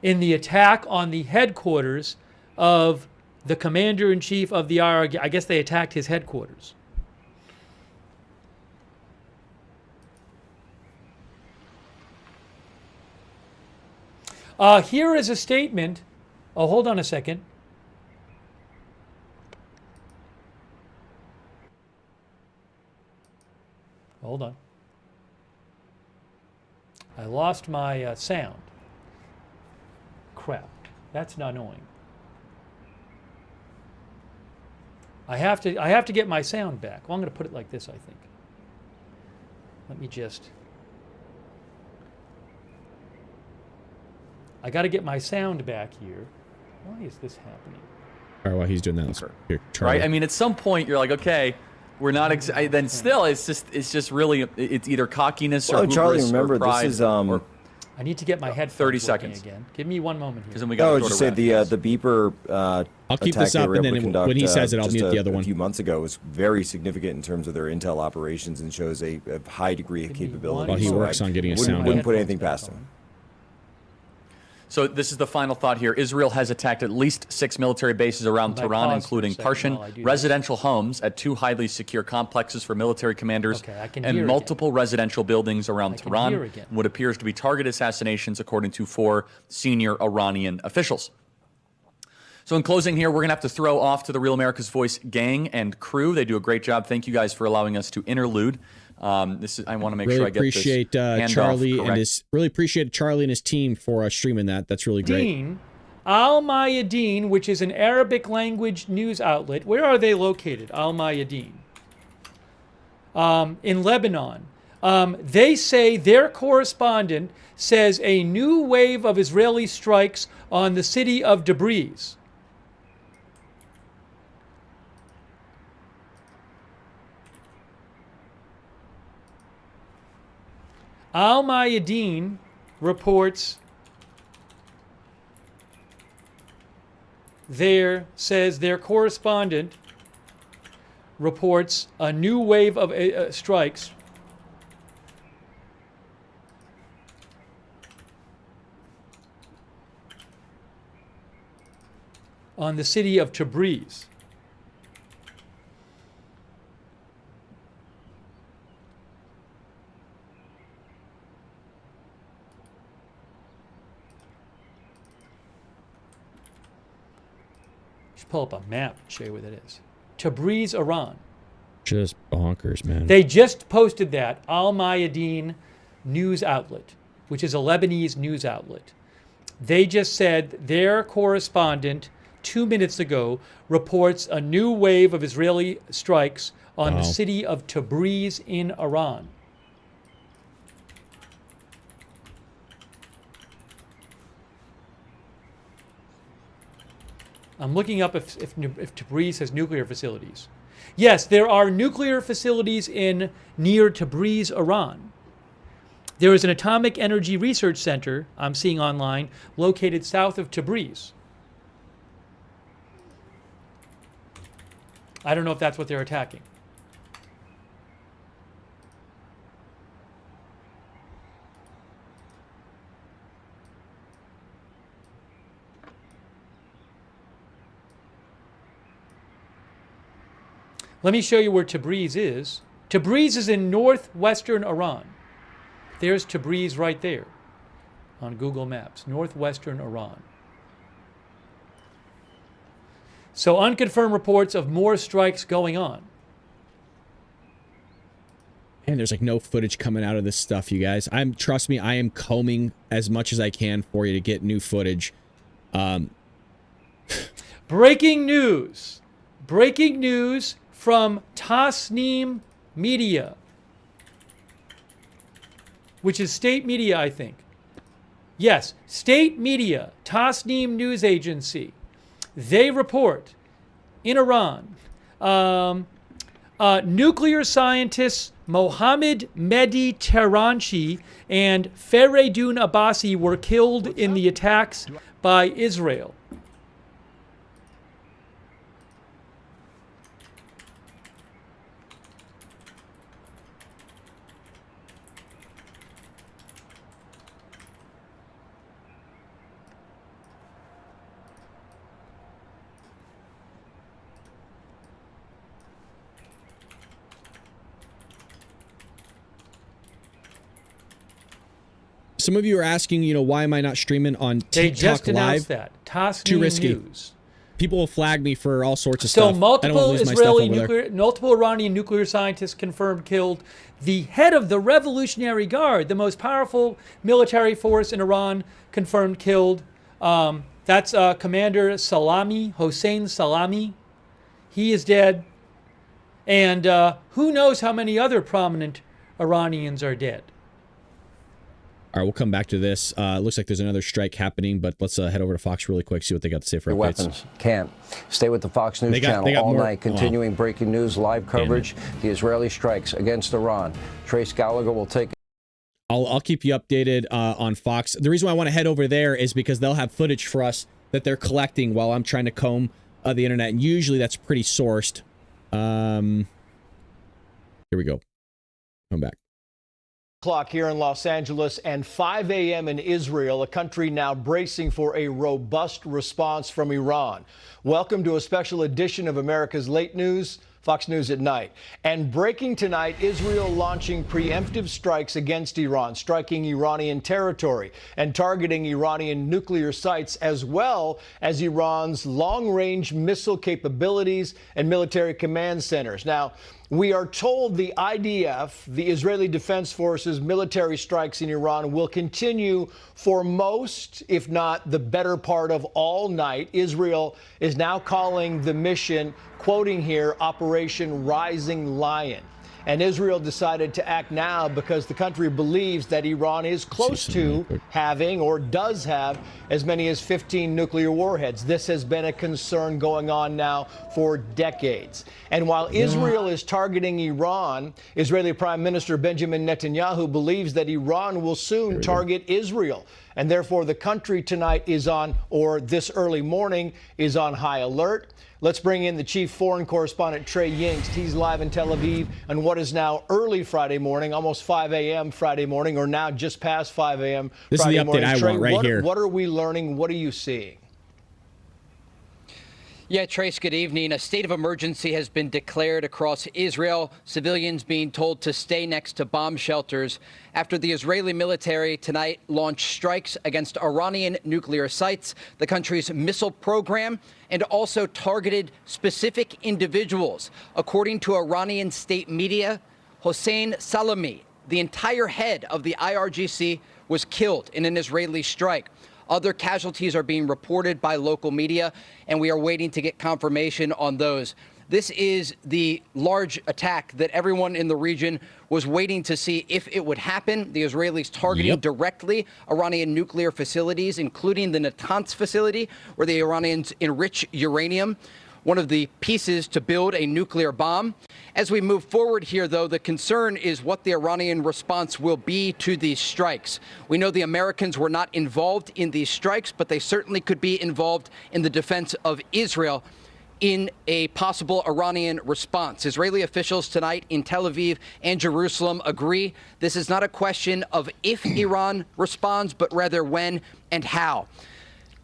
in the attack on the headquarters of the commander-in-chief of the IRG. I guess they attacked his headquarters. Here is a statement. Oh, hold on a second. Hold on. I lost my sound. Crap. That's annoying. I have to get my sound back. Well, I'm going to put it like this, I think. Let me just... I got to get my sound back here. Why is this happening? All right, while he's doing that, let's here, Charlie. Right? I mean, at some point, you're like, okay, we're not. Then still, it's just really, it's either cockiness or hubris Charlie, remember or pride. this is I need to get my headphones 30 working seconds again. Give me one moment here. Then we got just say the beeper. I'll keep attack this they up, were and able to then conduct, when he says it, I'll just mute the other one. A few months ago was very significant in terms of their intel operations and shows a high degree of capability. While he works on getting his sound wouldn't up. put anything past him. So this is the final thought here. Israel has attacked at least 6 military bases around If I Tehran, pause including for a second Parshin while I do residential homes at 2 highly secure complexes for military commanders Okay, I can and hear multiple residential buildings around can Tehran. hear again. What appears to be target assassinations, according to 4 senior Iranian officials. So in closing here, we're going to have to throw off to the Real America's Voice gang and crew. They do a great job. Thank you guys for allowing us to interlude. I want to make Really sure I get appreciate this handoff Charlie correct. and his Charlie and his team for streaming that. That's really great. Dean, Al Mayadeen, which is an Arabic language news outlet. Where are they located? Al Mayadeen. In Lebanon. They say their correspondent says a new wave of Israeli strikes on the city of Tabriz. Al Mayadeen reports says their correspondent reports a new wave of strikes on the city of Tabriz. Pull up a map and show you where that is. Tabriz, Iran. Just bonkers, man. They just posted that, Al Mayadeen news outlet, which is a Lebanese news outlet. They just said their correspondent 2 minutes ago reports a new wave of Israeli strikes on the city of Tabriz in Iran. I'm looking up if Tabriz has nuclear facilities. Yes, there are nuclear facilities near Tabriz, Iran. There is an atomic energy research center, I'm seeing online, located south of Tabriz. I don't know if that's what they're attacking. Let me show you where Tabriz is. Tabriz is in northwestern Iran. There's Tabriz right there on Google Maps, northwestern Iran. So unconfirmed reports of more strikes going on. And there's like no footage coming out of this stuff, you guys. Trust me, I am combing as much as I can for you to get new footage. Breaking news. Breaking news from Tasnim Media, which is state media, I think. Yes, state media, Tasnim News Agency. They report in Iran, nuclear scientists Mohammed Mehdi Tehranchi and Fereydun Abbasi were killed in the attacks by Israel. Some of you are asking, why am I not streaming on TikTok They just Live? announced that. Tasnim Too risky. News. People will flag me for all sorts of So stuff. multiple Iranian nuclear scientists confirmed killed. The head of the Revolutionary Guard, the most powerful military force in Iran, confirmed killed. That's Commander Salami, Hossein Salami. He is dead. And who knows how many other prominent Iranians are dead. All right, we'll come back to this. Looks like there's another strike happening, but let's head over to Fox really quick, see what they got to say for Your updates. weapons can't. Stay with the Fox News They got channel all more. night, continuing breaking news, live coverage. The Israeli strikes against Iran. Trace Gallagher will take. I'll keep you updated on Fox. The reason why I want to head over there is because they'll have footage for us that they're collecting while I'm trying to comb the internet, and usually that's pretty sourced. Here we go. Come back. Clock here in Los Angeles and 5 a.m. in Israel, a country now bracing for a robust response from Iran. Welcome to a special edition of America's Late News, Fox News at Night. And breaking tonight, Israel launching preemptive strikes against Iran, striking Iranian territory and targeting Iranian nuclear sites, as well as Iran's long-range missile capabilities and military command centers. Now, we are told the IDF, the Israeli Defense Forces, military strikes in Iran will continue for most, if not the better part of all night. Israel is now calling the mission, quoting here, Operation Rising Lion. And Israel decided to act now because the country believes that Iran is close to having, or does have, as many as 15 nuclear warheads. This has been a concern going on now for decades. And while Israel is targeting Iran, Israeli Prime Minister Benjamin Netanyahu believes that Iran will soon target Israel. And therefore, the country tonight is on, or this early morning, is on high alert. Let's bring in the chief foreign correspondent, Trey Yingst. He's live in Tel Aviv on what is now early Friday morning, almost 5 a.m. Friday morning, or now just past 5 a.m. This Friday is the update morning. I Trey, want right here. What are we learning? What are you seeing? Yeah, Trace, good evening. A state of emergency has been declared across Israel, civilians being told to stay next to bomb shelters after the Israeli military tonight launched strikes against Iranian nuclear sites, the country's missile program, and also targeted specific individuals. According to Iranian state media, Hossein Salami, the entire head of the IRGC, was killed in an Israeli strike. Other casualties are being reported by local media, and we are waiting to get confirmation on those. This is the large attack that everyone in the region was waiting to see if it would happen. The Israelis targeting directly Iranian nuclear facilities, including the Natanz facility, where the Iranians enrich uranium, one of the pieces to build a nuclear bomb. As we move forward here, though, the concern is what the Iranian response will be to these strikes. We know the Americans were not involved in these strikes, but they certainly could be involved in the defense of Israel in a possible Iranian response. Israeli officials tonight in Tel Aviv and Jerusalem agree this is not a question of if Iran responds, but rather when and how.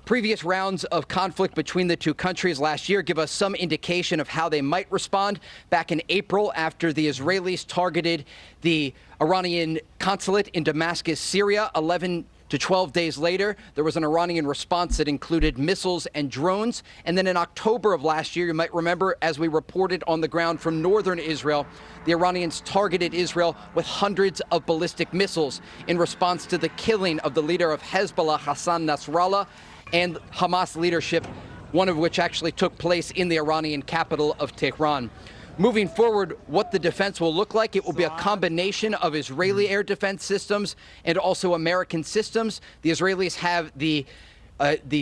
Previous rounds of conflict between the two countries last year give us some indication of how they might respond. Back in April, after the Israelis targeted the Iranian consulate in Damascus, Syria, 11 to 12 days later, there was an Iranian response that included missiles and drones. And then in October of last year, you might remember, as we reported on the ground from northern Israel, the Iranians targeted Israel with hundreds of ballistic missiles in response to the killing of the leader of Hezbollah, Hassan Nasrallah, and Hamas leadership, one of which actually took place in the Iranian capital of Tehran. Moving forward, what the defense will look like, it will be a combination of Israeli air defense systems and also American systems. The Israelis have the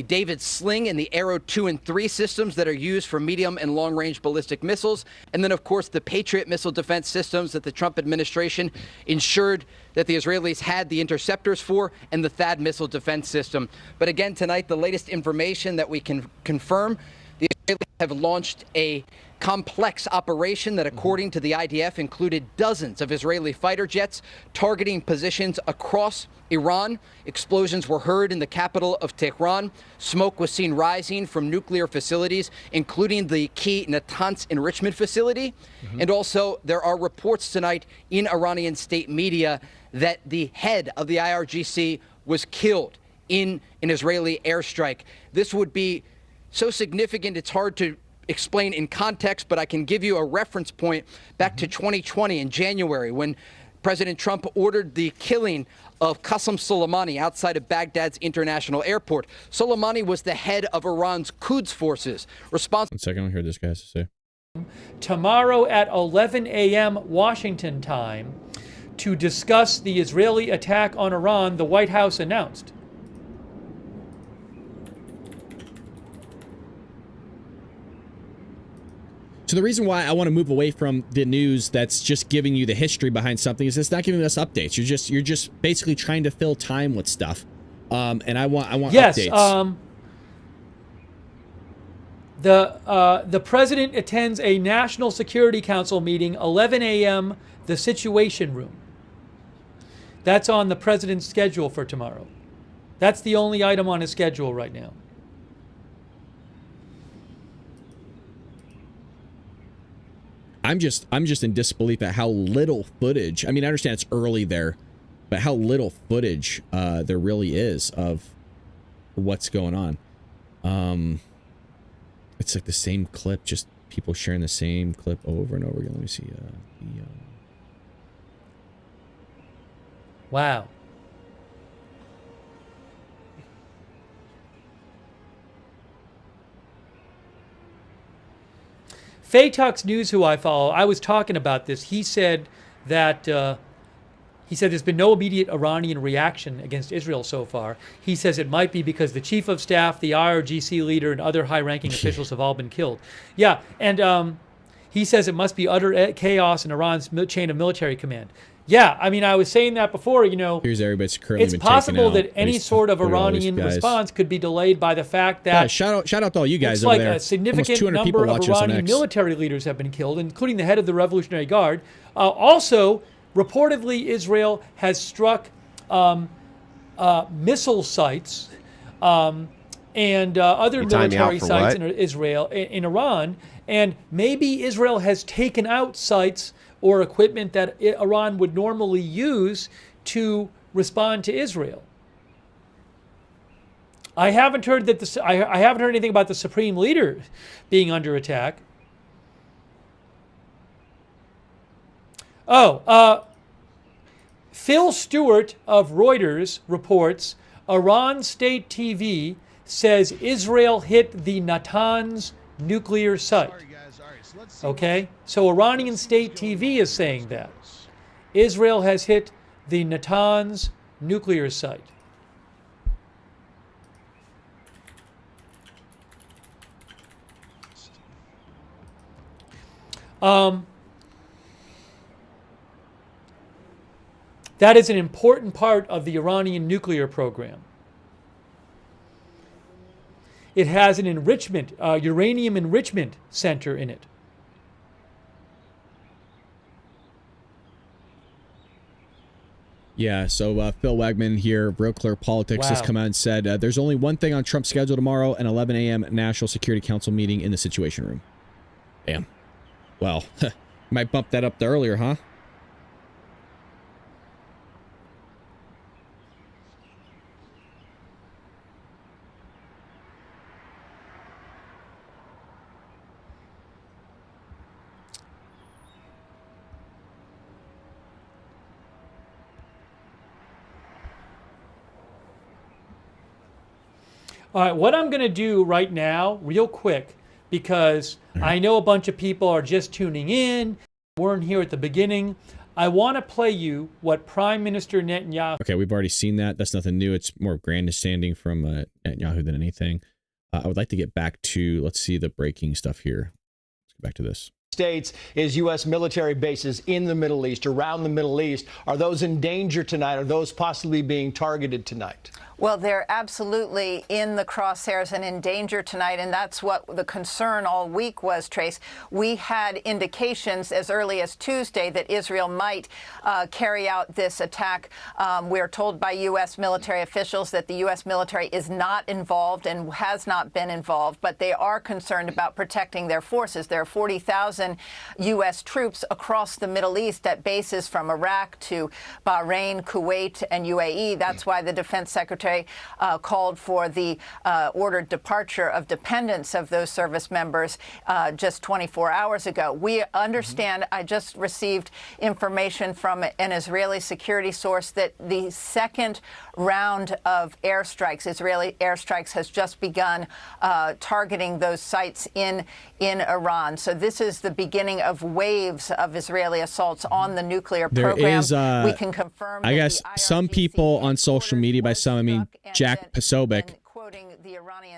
David Sling and the Arrow 2 and 3 systems that are used for medium and long-range ballistic missiles. And then, of course, the Patriot missile defense systems that the Trump administration ensured that the Israelis had the interceptors for, and the THAAD missile defense system. But again, tonight, the latest information that we can confirm, the Israelis have launched a complex operation that, according to the IDF, included dozens of Israeli fighter jets targeting positions across Iran. Explosions were heard in the capital of Tehran. Smoke was seen rising from nuclear facilities, including the key Natanz enrichment facility. And also, there are reports tonight in Iranian state media that the head of the IRGC was killed in an Israeli airstrike. This would be so significant, it's hard to explain in context, but I can give you a reference point back to 2020 in January, when President Trump ordered the killing of Qasem Soleimani outside of Baghdad's international airport. Soleimani was the head of Iran's Quds forces. One second, I'll hear this guy has to say. Tomorrow at 11 a.m. Washington time, to discuss the Israeli attack on Iran, the White House announced. So the reason why I want to move away from the news that's just giving you the history behind something is it's not giving us updates. You're just basically trying to fill time with stuff. And I want updates. The president attends a National Security Council meeting, 11 a.m., the Situation Room. That's on the president's schedule for tomorrow. That's the only item on his schedule right now. I'm just in disbelief at how little footage. I mean, I understand it's early there, but how little footage there really is of what's going on. It's like the same clip, just people sharing the same clip over and over again. Let me see. Wow. Faytux News, who I follow, I was talking about this. He said that there's been no immediate Iranian reaction against Israel so far. He says it might be because the chief of staff, the IRGC leader, and other high-ranking officials have all been killed. Yeah, and he says it must be utter chaos in Iran's chain of military command. Yeah, I mean, I was saying that before, you know. Here's everybody's currently it's possible that any sort of Iranian response could be delayed by the fact that... Yeah, shout out to all you guys over over there. A significant number of Iranian military leaders have been killed, including the head of the Revolutionary Guard. Also, reportedly, Israel has struck missile sites and other military sites in Israel, in Iran, and maybe Israel has taken out sites or equipment that Iran would normally use to respond to Israel. I haven't heard that I haven't heard anything about the supreme leader being under attack. Phil Stewart of Reuters reports Iran State TV says Israel hit the Natanz nuclear site. Okay, so Iranian State TV is saying that Israel has hit the Natanz nuclear site. That is an important part of the Iranian nuclear program. It has an enrichment, uranium enrichment center in it. Yeah, so Phil Wagman here, Real Clear Politics, has come out and said there's only one thing on Trump's schedule tomorrow, an 11 a.m. National Security Council meeting in the Situation Room. Damn. Well, might bump that up to earlier, huh? All right, what I'm going to do right now, real quick, because I know a bunch of people are just tuning in, weren't here at the beginning. I want to play you what Prime Minister Netanyahu... Okay, we've already seen that. That's nothing new. It's more grandstanding from Netanyahu than anything. I would like to get back to, let's see the breaking stuff here. Let's go back to this. States is U.S. military bases in the Middle East, around the Middle East. Are those in danger tonight? Are those possibly being targeted tonight? Well, they're absolutely in the crosshairs and in danger tonight, and that's what the concern all week was, Trace. We had indications as early as Tuesday that Israel might carry out this attack. We're told by U.S. military officials that the U.S. military is not involved and has not been involved, but they are concerned about protecting their forces. There are 40,000 U.S. troops across the Middle East at bases from Iraq to Bahrain, Kuwait, and UAE. That's why the Defense Secretary called for the ordered departure of dependents of those service members just 24 hours ago. We understand, I just received information from an Israeli security source that the second round of airstrikes, Israeli airstrikes, has just begun targeting those sites in Iran. So this is the beginning of waves of Israeli assaults on the nuclear There program. is, we can confirm. I guess some people on social media, by some I mean Jack Posobiec,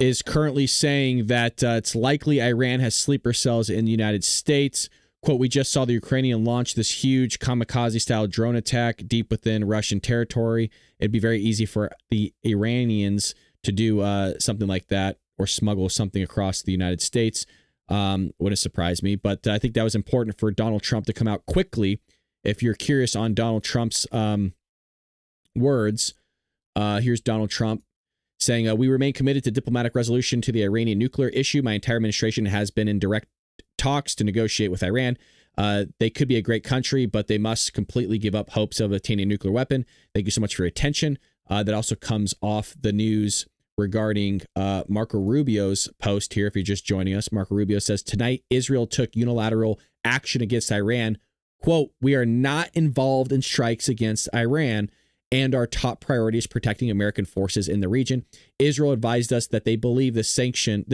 is currently saying that it's likely Iran has sleeper cells in the United States. Quote, we just saw the Ukrainian launch this huge kamikaze-style drone attack deep within Russian territory. It'd be very easy for the Iranians to do something like that or smuggle something across the United States. Wouldn't surprise me, but I think that was important for Donald Trump to come out quickly. If you're curious on Donald Trump's words, here's Donald Trump saying, we remain committed to diplomatic resolution to the Iranian nuclear issue. My entire administration has been in direct talks to negotiate with Iran. They could be a great country, but they must completely give up hopes of attaining a nuclear weapon. Thank you so much for your attention. That also comes off the news regarding Marco Rubio's post here. If you're just joining us, Marco Rubio says, tonight, Israel took unilateral action against Iran. Quote, we are not involved in strikes against Iran, and our top priority is protecting American forces in the region. Israel advised us that they believe this action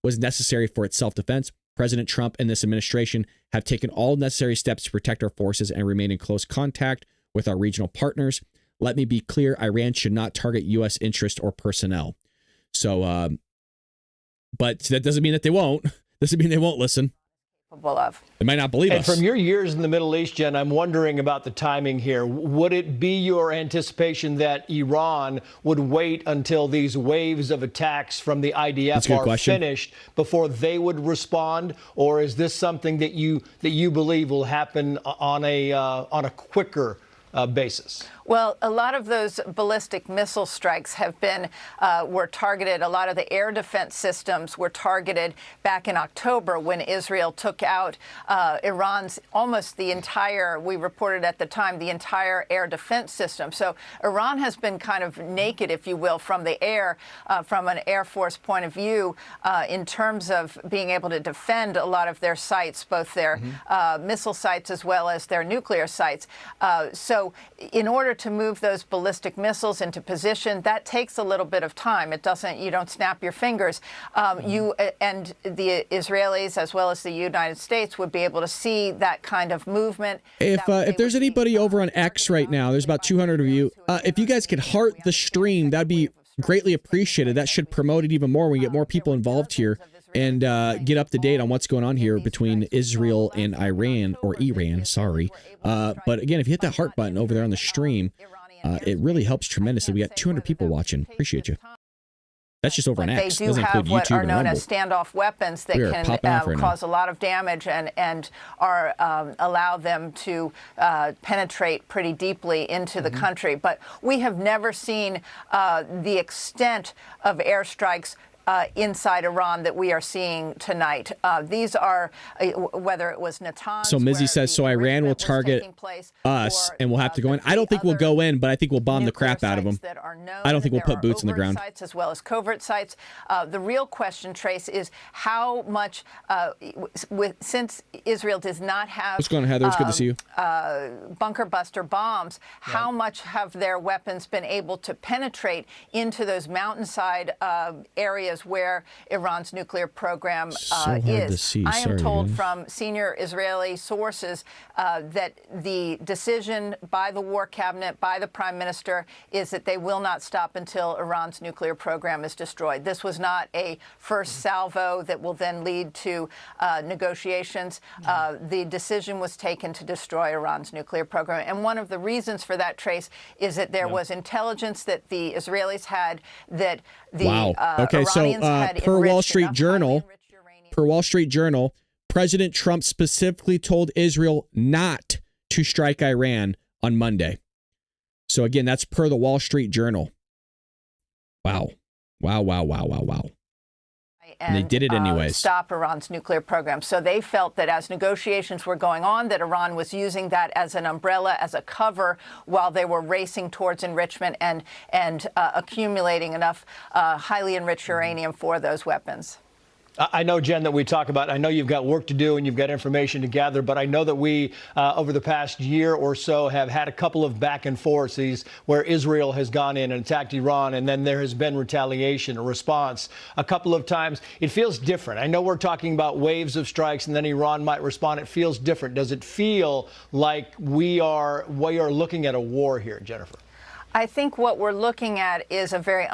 was necessary for its self-defense. President Trump and this administration have taken all necessary steps to protect our forces and remain in close contact with our regional partners. Let me be clear, Iran should not target U.S. interest or personnel. So, but that doesn't mean that they won't. Doesn't mean they won't listen. They might not believe us. And from your years in the Middle East, Jen, I'm wondering about the timing here. Would it be your anticipation that Iran would wait until these waves of attacks from the IDF are finished before they would respond, or is this something that you believe will happen on a quicker basis? Well, a lot of those ballistic missile strikes have been were targeted. A lot of the air defense systems were targeted back in October when Israel took out Iran's almost the entire, we reported at the time, the entire air defense system. So Iran has been kind of naked, if you will, from the air, from an Air Force point of view, in terms of being able to defend a lot of their sites, both their missile sites as well as their nuclear sites. So in order to move those ballistic missiles into position, that takes a little bit of time. It doesn't, you don't snap your fingers. You and the Israelis as well as the United States would be able to see that kind of movement. If there's anybody over on X right now, there's about 200 of you. If you guys could heart the stream, that'd be greatly appreciated. That should promote it even more when we get more people involved here and get up to date on what's going on here between Israel and Iran, or Iran, sorry. But again, if you hit that heart button over there on the stream, it really helps tremendously. We got 200 people watching. Appreciate you. That's just over on X. They do have what are known as standoff weapons that can cause a lot of damage and are allow them to penetrate pretty deeply into the country. But we have never seen the extent of airstrikes inside Iran that we are seeing tonight. These are, whether it was Natanz. So Mizzy says, so Iran will target us and we'll have to go in. I don't think we'll go in, but I think we'll bomb the crap out of them. I don't think we'll put boots on the ground. Sites as well as covert sites. The real question, Trace, is how much, since Israel does not have What's going on, Heather? It's good to see you. Bunker buster bombs, how much have their weapons been able to penetrate into those mountainside areas where Iran's nuclear program is? I am told from senior Israeli sources that the decision by the war cabinet, by the prime minister, is that they will not stop until Iran's nuclear program is destroyed. This was not a first salvo that will then lead to negotiations. The decision was taken to destroy Iran's nuclear program. And one of the reasons for that, Trace, is that there was intelligence that the Israelis had that the Iranians had per Wall Street Journal, President Trump specifically told Israel not to strike Iran on Monday. So again, that's per the Wall Street Journal. Wow. And they did it anyways. Stop Iran's nuclear program. So they felt that as negotiations were going on, that Iran was using that as an umbrella, as a cover, while they were racing towards enrichment and accumulating enough highly enriched uranium for those weapons. I know, Jen, that we talk about, I know you've got work to do and you've got information to gather, but I know that we, over the past year or so, have had a couple of back and forths where Israel has gone in and attacked Iran, and then there has been retaliation, a response a couple of times. It feels different. I know we're talking about waves of strikes and then Iran might respond. It feels different. Does it feel like we are looking at a war here, Jennifer? I think what we're looking at is a very,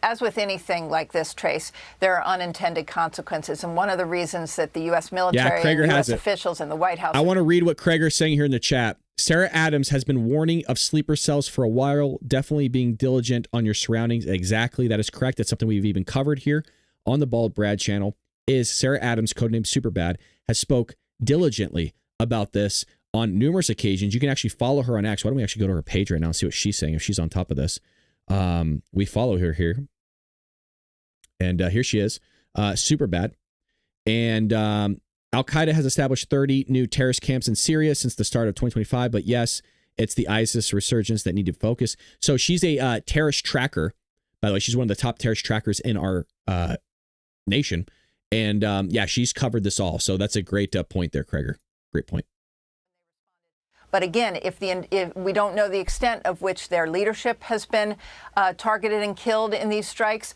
as with anything like this, Trace, there are unintended consequences. And one of the reasons that the U.S. military, and U.S. officials and the White House. I want to read what Krager's saying here in the chat. Sarah Adams has been warning of sleeper cells for a while, definitely being diligent on your surroundings. Exactly. That is correct. That's something we've even covered here on the Bald Brad channel. Is Sarah Adams, codenamed Superbad, has spoke diligently about this on numerous occasions. You can actually follow her on X. Why don't we actually go to her page right now and see what she's saying, if she's on top of this. We follow her here. And here she is, Superbad. And Al-Qaeda has established 30 new terrorist camps in Syria since the start of 2025. But yes, it's the ISIS resurgence that need to focus. So she's a terrorist tracker. By the way, she's one of the top terrorist trackers in our nation. And yeah, she's covered this all. So that's a great point there, Krager. Great point. But again, if we don't know the extent of which their leadership has been targeted and killed in these strikes,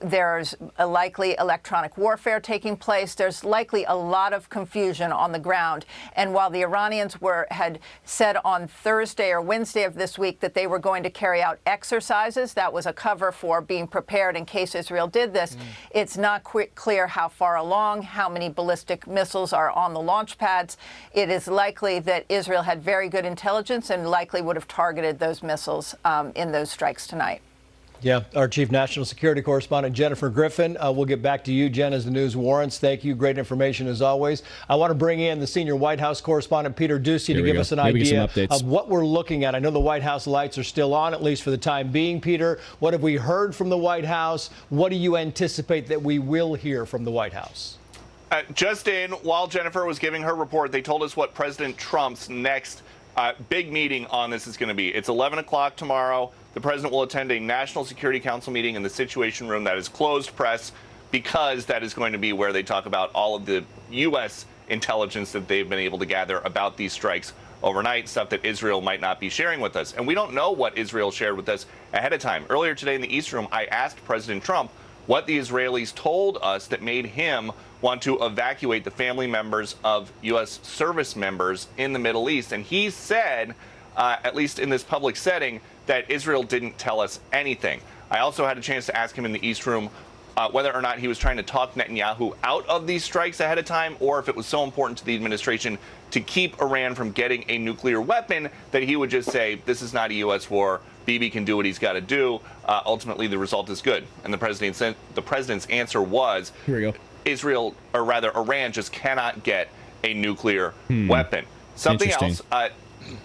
there's a likely electronic warfare taking place. There's likely a lot of confusion on the ground. And while the Iranians had said on Thursday or Wednesday of this week that they were going to carry out exercises, that was a cover for being prepared in case Israel did this. It's not clear how far along, how many ballistic missiles are on the launch pads. It is likely that Israel had very good intelligence and likely would have targeted those missiles in those strikes tonight. Yeah, our chief national security correspondent, Jennifer Griffin. We'll get back to you, Jen, as the news warrants. Thank you. Great information as always. I want to bring in the senior White House correspondent, Peter Doocy, to give us an idea of what we're looking at. I know the White House lights are still on, at least for the time being. Peter, what have we heard from the White House? What do you anticipate that we will hear from the White House? Just in, while Jennifer was giving her report, they told us what President Trump's next big meeting on this is going to be. It's 11 o'clock tomorrow. The president will attend a National Security Council meeting in the Situation Room that is closed press, because that is going to be where they talk about all of the U.S. intelligence that they've been able to gather about these strikes overnight, stuff that Israel might not be sharing with us. And we don't know what Israel shared with us ahead of time. Earlier today in the East Room, I asked President Trump what the Israelis told us that made him want to evacuate the family members of U.S. service members in the Middle East. And he said, at least in this public setting, that Israel didn't tell us anything. I also had a chance to ask him in the East Room whether or not he was trying to talk Netanyahu out of these strikes ahead of time, or if it was so important to the administration to keep Iran from getting a nuclear weapon that he would just say, this is not a U.S. war. Bibi can do what he's got to do. Ultimately, the result is good. And the president's answer was, here we go. Israel, or rather Iran, just cannot get a nuclear weapon. Something else,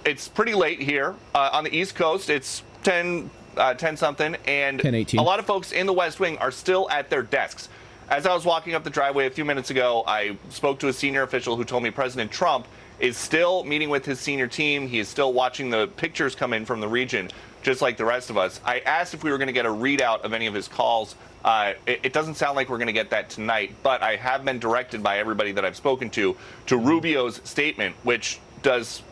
it's pretty late here. On the East Coast, it's 10-something, and 10:18. A lot of folks in the West Wing are still at their desks. As I was walking up the driveway a few minutes ago, I spoke to a senior official who told me President Trump is still meeting with his senior team. He is still watching the pictures come in from the region, just like the rest of us. I asked if we were going to get a readout of any of his calls. It doesn't sound like we're going to get that tonight, but I have been directed by everybody that I've spoken to Rubio's statement, which does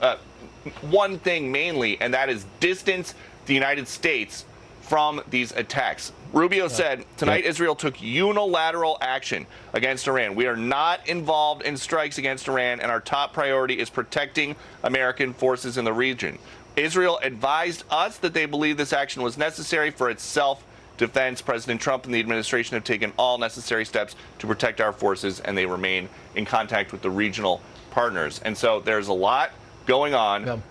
one thing mainly, and that is distance the United States from these attacks. Rubio said, tonight Israel took unilateral action against Iran. We are not involved in strikes against Iran, and our top priority is protecting American forces in the region. Israel advised us that they believe this action was necessary for its self-defense. President Trump and the administration have taken all necessary steps to protect our forces, and they remain in contact with the regional partners. And so there's a lot going on,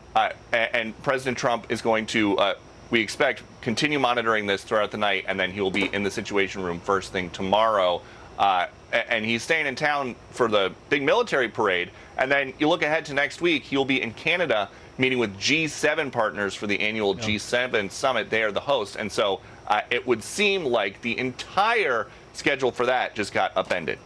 and President Trump is going to, we expect, continue monitoring this throughout the night, and then he will be in the Situation Room first thing tomorrow. And he's staying in town for the big military parade. And then you look ahead to next week, he'll be in Canada meeting with G7 partners for the annual G7 summit. They are the host. And so it would seem like the entire schedule for that just got upended.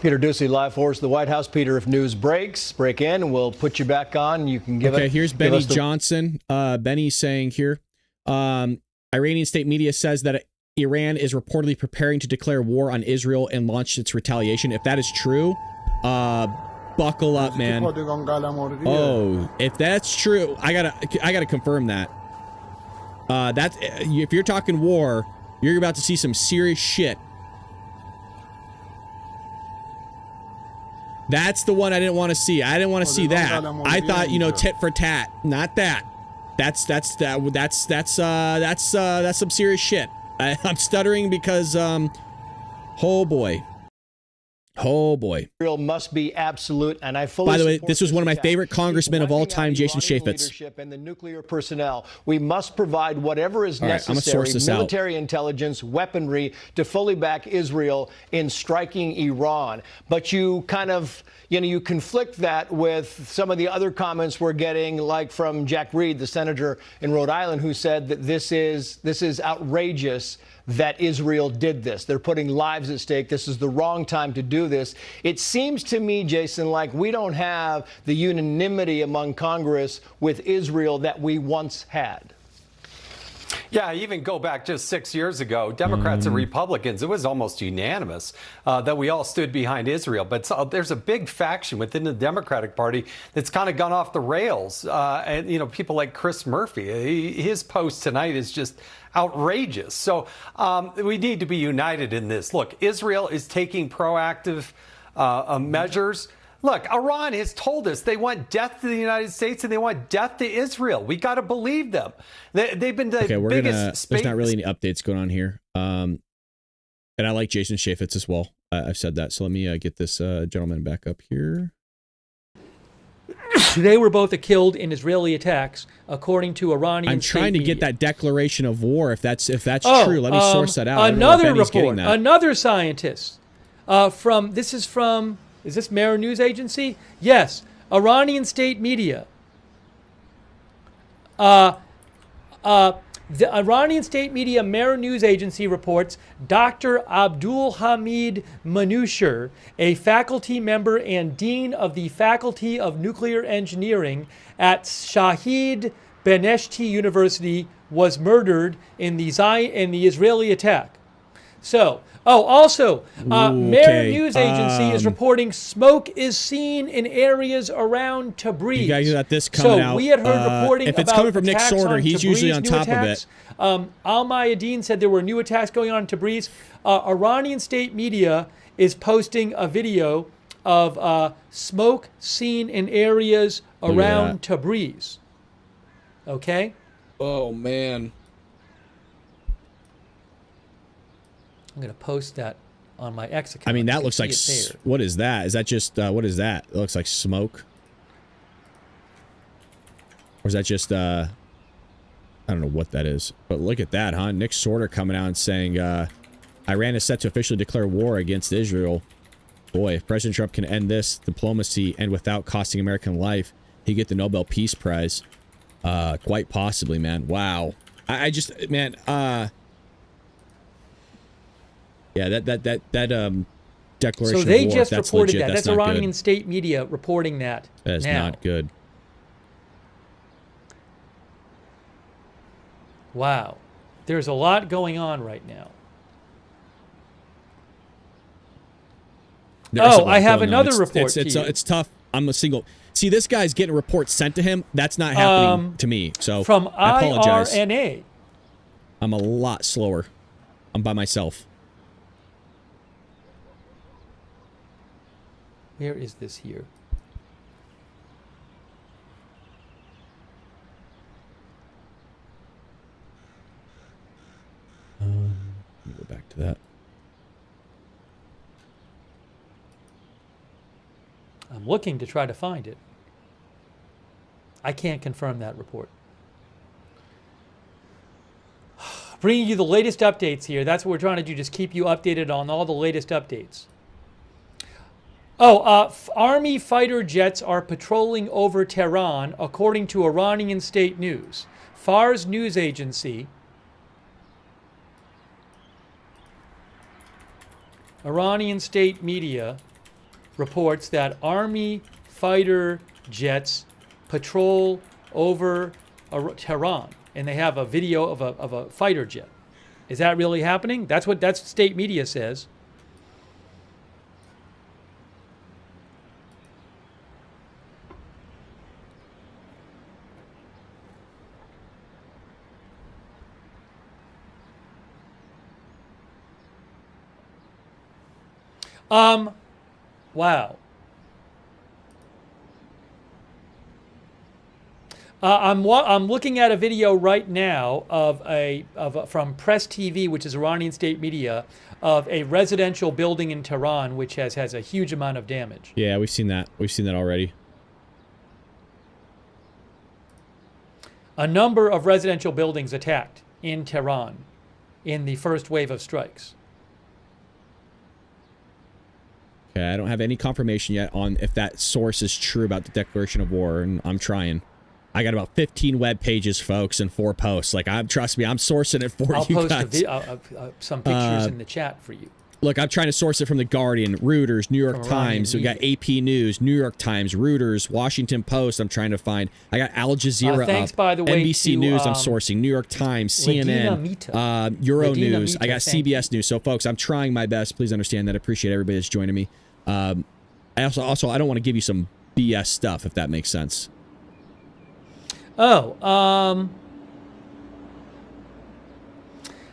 Peter Doocy, live for us, the White House. Peter, if news breaks, break in, and we'll put you back on. You can give it. Okay, here's Benny Johnson. Benny's saying here, Iranian state media says that Iran is reportedly preparing to declare war on Israel and launch its retaliation. If that is true, buckle up, man. Oh, if that's true, I gotta confirm that. That's if you're talking war, you're about to see some serious shit. That's the one I didn't want to see. I didn't want to see that. I thought, you know, tit for tat. Not that. That's some serious shit. I'm stuttering because, oh boy. Oh boy. Israel must be absolute, and I fully. By the way, support this was one of my attack. favorite congressmen of all time, Jason Iranian Chaffetz. leadership and the nuclear personnel. We must provide whatever is All right, I'm gonna necessary, source this out. military intelligence, weaponry, to fully back Israel in striking Iran. But you kind of, you know, you conflict that with some of the other comments we're getting, like from Jack Reed, the senator in Rhode Island, who said that this is outrageous that Israel did this. They're putting lives at stake. This is the wrong time to do this. It seems to me, Jason, like we don't have the unanimity among Congress with Israel that we once had. Yeah, even go back just 6 years ago, Democrats and Republicans, it was almost unanimous that we all stood behind Israel. But there's a big faction within the Democratic Party that's kind of gone off the rails. And, you know, people like Chris Murphy, his post tonight is just outrageous. So we need to be united in this. Look, Israel is taking proactive measures. Look, Iran has told us they want death to the United States and they want death to Israel. We got to believe them. They've been the biggest. There's not really any updates going on here. And I like Jason Chaffetz as well. I've said that. So let me get this gentleman back up here. They were both killed in Israeli attacks, according to Iranian. I'm trying to media. get that declaration of war. If that's true, let me source that out. Another report. Another scientist is this Mehr News Agency? Yes, Iranian state media. The Iranian state media Mehr News Agency reports Dr. Abdul Hamid Manoucher, a faculty member and dean of the Faculty of Nuclear Engineering at Shahid Beneshti University, was murdered in the Israeli attack. So, also, Mehr News Agency is reporting smoke is seen in areas around Tabriz. You guys got this coming out. So we had heard reporting if it's about coming from Nick attacks Sorter, on he's Tabriz, usually on new top attacks. of it. Al-Mayadeen said there were new attacks going on in Tabriz. Iranian state media is posting a video of smoke seen in areas around Tabriz. Okay? Oh, man. I'm going to post that on my X account. I mean, that looks like, what is that? Is that just, what is that? It looks like smoke. Or is that just, I don't know what that is. But look at that, huh? Nick Sorter coming out and saying, Iran is set to officially declare war against Israel. Boy, if President Trump can end this diplomacy and without costing American life, he'd get the Nobel Peace Prize. Quite possibly, man. Wow. I just, man, yeah, that declaration So they of war, just that's reported legit, that. That's not Iranian good. state media reporting that. That is now. not good. Wow. There's a lot going on right now. I have another report. It's tough. I'm a single. See, this guy's getting reports sent to him. That's not happening to me. So from I apologize. IRNA. I'm a lot slower. I'm by myself. Where is this here? Let me go back to that. I'm looking to try to find it. I can't confirm that report. Bringing you the latest updates here. That's what we're trying to do, just keep you updated on all the latest updates. Army fighter jets are patrolling over Tehran, according to Iranian state news. Fars news agency. Iranian state media reports that Army fighter jets patrol over Tehran, and they have a video of a fighter jet Is that really happening? That's what state media says. Wow. I'm looking at a video right now from Press TV, which is Iranian state media, of a residential building in Tehran, which has a huge amount of damage. Yeah, we've seen that. We've seen that already. A number of residential buildings attacked in Tehran in the first wave of strikes. Okay, I don't have any confirmation yet on if that source is true about the declaration of war, and I'm trying. I got about 15 web pages, folks, and 4 posts. Like, trust me, I'm sourcing it for I'll you post guys. Some pictures in the chat for you. Look, I'm trying to source it from The Guardian, Reuters, New York Times. We got AP News, New York Times, Reuters, Washington Post. I'm trying to find. I got Al Jazeera thanks, up. by the way, NBC to, News I'm sourcing. New York Times, CNN, Euro News. I got CBS News. So, folks, I'm trying my best. Please understand that. I appreciate everybody that's joining me. I also I don't want to give you some BS stuff, if that makes sense.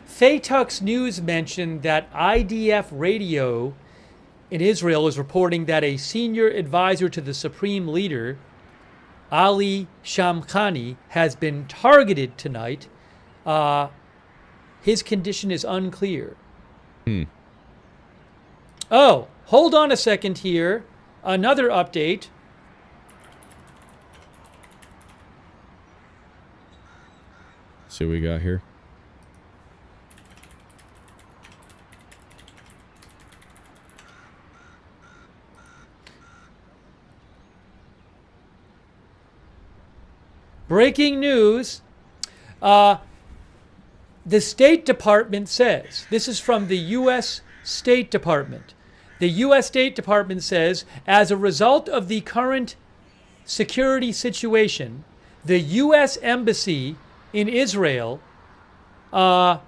Faytuk's News mentioned that IDF Radio in Israel is reporting that a senior advisor to the Supreme Leader, Ali Shamkhani, has been targeted tonight. His condition is unclear. Oh, hold on a second here. Another update. See what we got here. Breaking news. The State Department says, this is from the U.S. State Department. The U.S. State Department says, as a result of the current security situation, the U.S. Embassy in Israel... They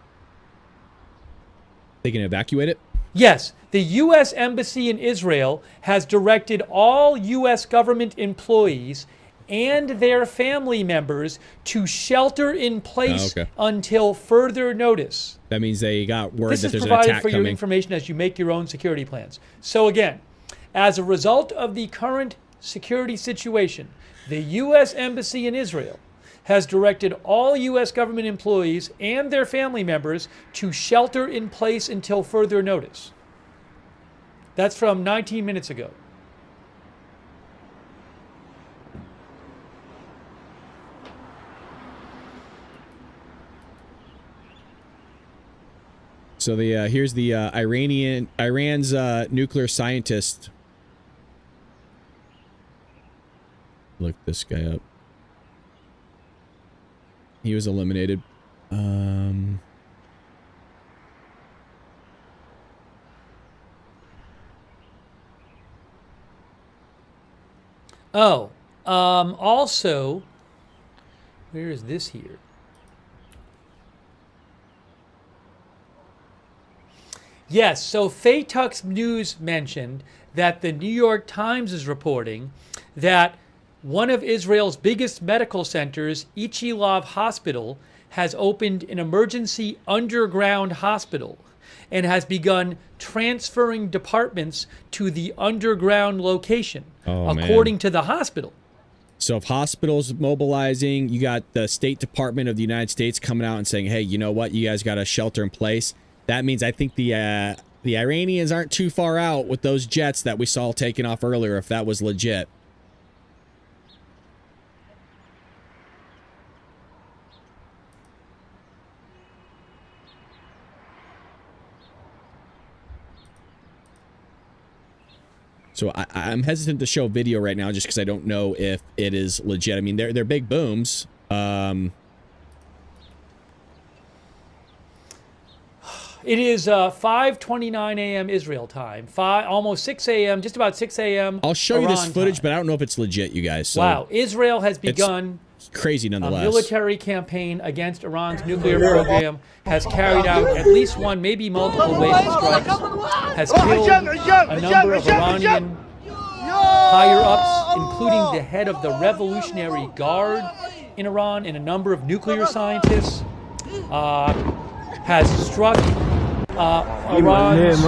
can evacuate it? Yes. The U.S. Embassy in Israel has directed all U.S. government employees and their family members to shelter in place until further notice. That means they got word that there's an This is attack provided for your coming. information as you make your own security plans. So again, as a result of the current security situation, the U.S. Embassy in Israel has directed all U.S. government employees and their family members to shelter in place until further notice. That's from 19 minutes ago. So the here's the Iran's nuclear scientist. Look this guy up. He was eliminated. Also, where is this here? Yes, so Faytuk's News mentioned that the New York Times is reporting that one of Israel's biggest medical centers, Ichilov Hospital, has opened an emergency underground hospital and has begun transferring departments to the underground location, according to the hospital. So if hospitals mobilizing, you got the State Department of the United States coming out and saying, hey, you know what? You guys got to shelter in place. That means I think the Iranians aren't too far out with those jets that we saw taking off earlier, if that was legit. So I'm hesitant to show video right now just because I don't know if it is legit. I mean, they're big booms. It is 5:29 a.m. Israel time, almost 6 a.m., just about 6 a.m. I'll show you this Iran footage, time. but I don't know if it's legit, you guys. So Wow, Israel has begun crazy A nonetheless. military campaign against Iran's nuclear program has carried out at least one, maybe multiple wave strikes, has killed a number of Iranian higher-ups, including the head of the Revolutionary Guard in Iran and a number of nuclear scientists, has struck Iran's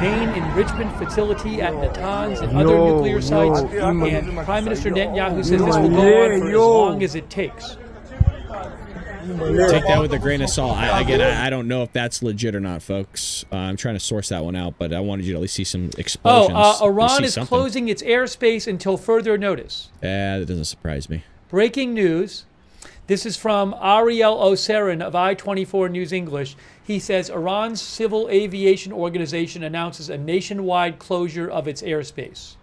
main enrichment facility at Natanz and other nuclear sites, and Prime Minister Netanyahu says this will go on for as long as it takes. Take that with a grain of salt. I don't know if that's legit or not, folks. I'm trying to source that one out, but I wanted you to at least see some explosions. Iran is closing its airspace until further notice. That doesn't surprise me. Breaking news. This is from Ariel Oserin of I-24 News English. He says Iran's Civil Aviation Organization announces a nationwide closure of its airspace.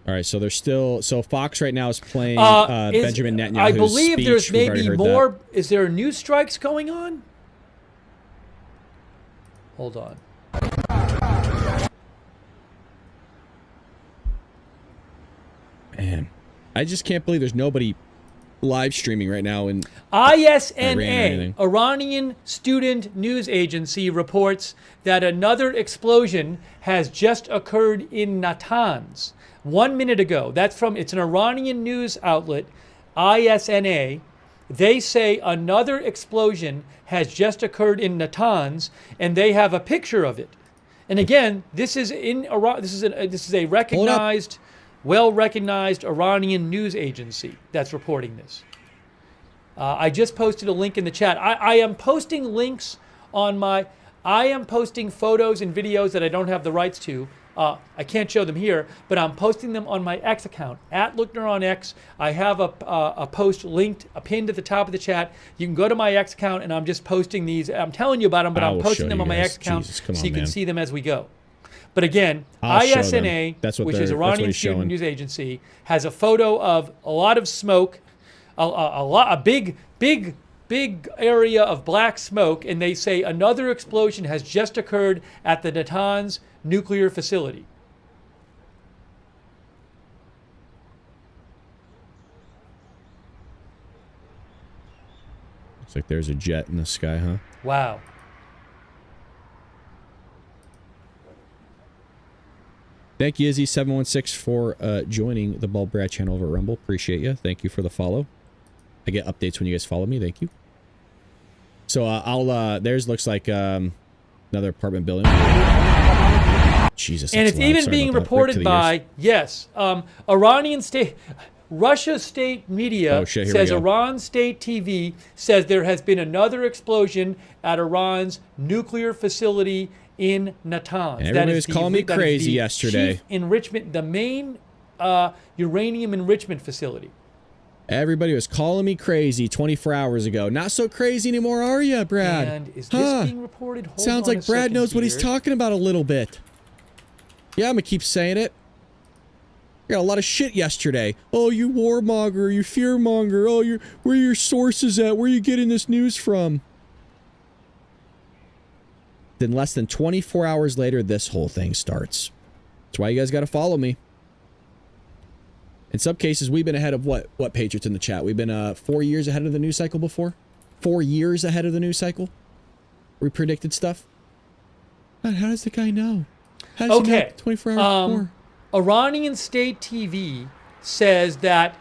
All right, so there's still Fox right now is playing Benjamin Netanyahu's I believe speech. there's We've already maybe heard more. that. Is there news strikes going on? Hold on. Man, I just can't believe there's nobody live streaming right now in ISNA, Iranian Student News Agency, reports that another explosion has just occurred in Natanz 1 minute ago. It's an Iranian news outlet, ISNA. They say another explosion has just occurred in Natanz, and they have a picture of it. And again, this is in Iran. This is a recognized, well-recognized Iranian news agency that's reporting this. I just posted a link in the chat. I am posting links on my. I am posting photos and videos that I don't have the rights to. I can't show them here, but I'm posting them on my X account, @Lookner on X. I have a post linked, pinned at the top of the chat. You can go to my X account, and I'm just posting these. I'm telling you about them, but I'm posting them on my X account so you can see them as we go. But again, ISNA, which is Iranian Student News Agency, has a photo of a lot of smoke, a big area of black smoke, and they say another explosion has just occurred at the Natanz nuclear facility. Looks like there's a jet in the sky, huh? Wow. Thank you, Izzy716, for joining the Bald Brad channel over at Rumble. Appreciate you. Thank you for the follow. I get updates when you guys follow me. Thank you. So theirs looks like another apartment building. Jesus. And it's even being reported by, Iranian state, Russia state media says Iran state TV says there has been another explosion at Iran's nuclear facility in Natanz. And everybody was calling me crazy yesterday. Chief enrichment, the main uranium enrichment facility. Everybody was calling me crazy 24 hours ago. Not so crazy anymore, are you, Brad? And is this being reported? Hold Sounds on like Brad knows what he's talking about a little bit. Yeah, I'm gonna keep saying it. I got a lot of shit yesterday. Oh, you warmonger, you fearmonger. Oh, where are your sources at? Where are you getting this news from? Then less than 24 hours later, this whole thing starts. That's why you guys got to follow me. In some cases, we've been ahead of what Patriots in the chat? We've been 4 years ahead of the news cycle before? 4 years ahead of the news cycle? We predicted stuff? How does the guy know? How does he know 24 hours before? Iranian state TV says that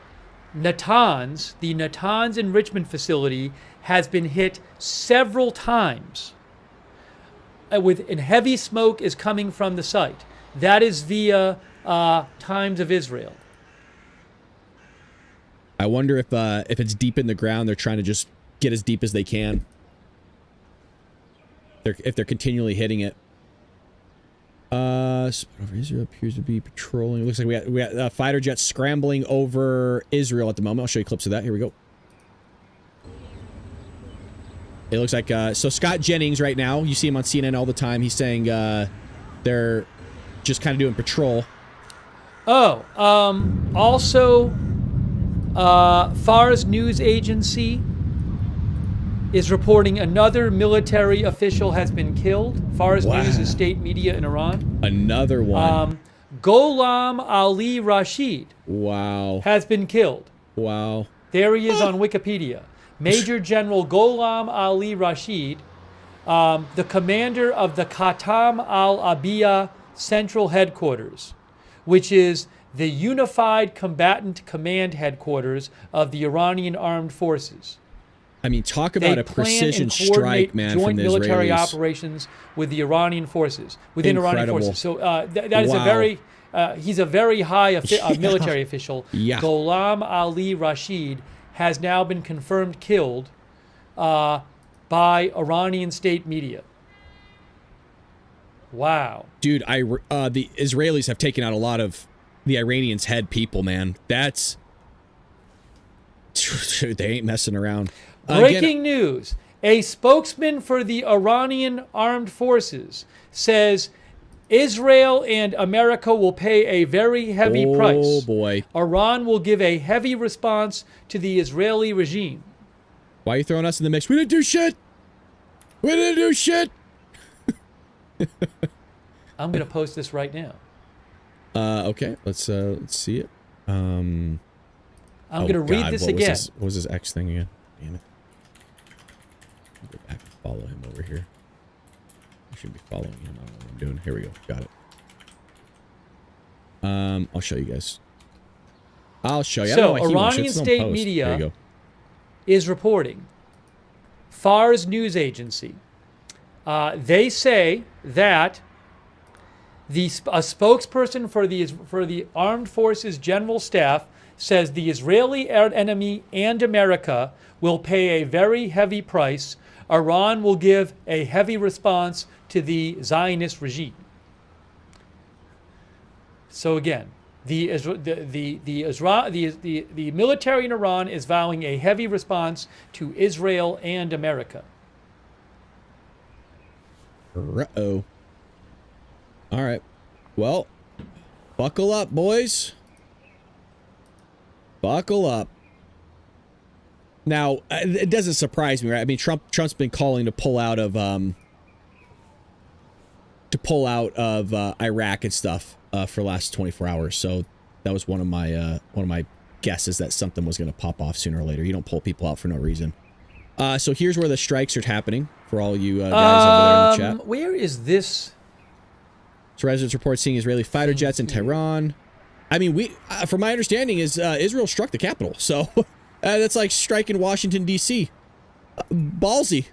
Natanz, the Natanz enrichment facility, has been hit several times. And heavy smoke is coming from the site. That is via Times of Israel. I wonder if it's deep in the ground, they're trying to just get as deep as they can. If they're continually hitting it. Israel appears to be patrolling. It looks like we got fighter jets scrambling over Israel at the moment. I'll show you clips of that. Here we go. It looks like so Scott Jennings right now, you see him on CNN all the time. He's saying they're just kind of doing patrol. Also, Fars News Agency is reporting another military official has been killed. Fars Wow. News is state media in Iran. Another one. Gholam Ali Rashid Wow. has been killed. Wow. There he is on Wikipedia. Major General Gholam Ali Rashid, the commander of the Khatam al-Abiya Central Headquarters, which is the Unified Combatant Command Headquarters of the Iranian Armed Forces. I mean, talk about They a plan precision and coordinate strike, man, from joint the military Israelis. operations with the Iranian forces, within Iranian Incredible. forces. So that is a Wow. very, he's a very high military official. Yeah. Gholam Ali Rashid has now been confirmed killed by Iranian state media. Wow. Dude, the Israelis have taken out a lot of the Iranians' head people, man. That's... Dude, they ain't messing around. Breaking news. A spokesman for the Iranian armed forces says Israel and America will pay a very heavy price. Oh, boy. Iran will give a heavy response to the Israeli regime. Why are you throwing us in the mix? We didn't do shit! We didn't do shit! I'm going to post this right now. Okay, let's see it. I'm going to read this again. What was this X thing again? Damn it. I'll go back and follow him over here. I should be following him. I don't know what I'm doing. Here we go. Got it. I'll show you guys. I'll show you. So, Iranian state media is reporting, Fars news agency, they say that a spokesperson for the Armed Forces General Staff says the Israeli enemy and America will pay a very heavy price. Iran will give a heavy response to the Zionist regime. So again, the military in Iran is vowing a heavy response to Israel and America. Uh-oh. All right. Well, buckle up, boys. Buckle up. Now, it doesn't surprise me, right? I mean, Trump's been calling to pull out of Iraq and stuff for the last 24 hours. So that was one of my guesses that something was going to pop off sooner or later. You don't pull people out for no reason. So here's where the strikes are happening for all you guys over there in the chat. Where is this? So residents report seeing Israeli fighter jets in Tehran. I mean, from my understanding, is Israel struck the capital. So that's like striking Washington, D.C. Ballsy.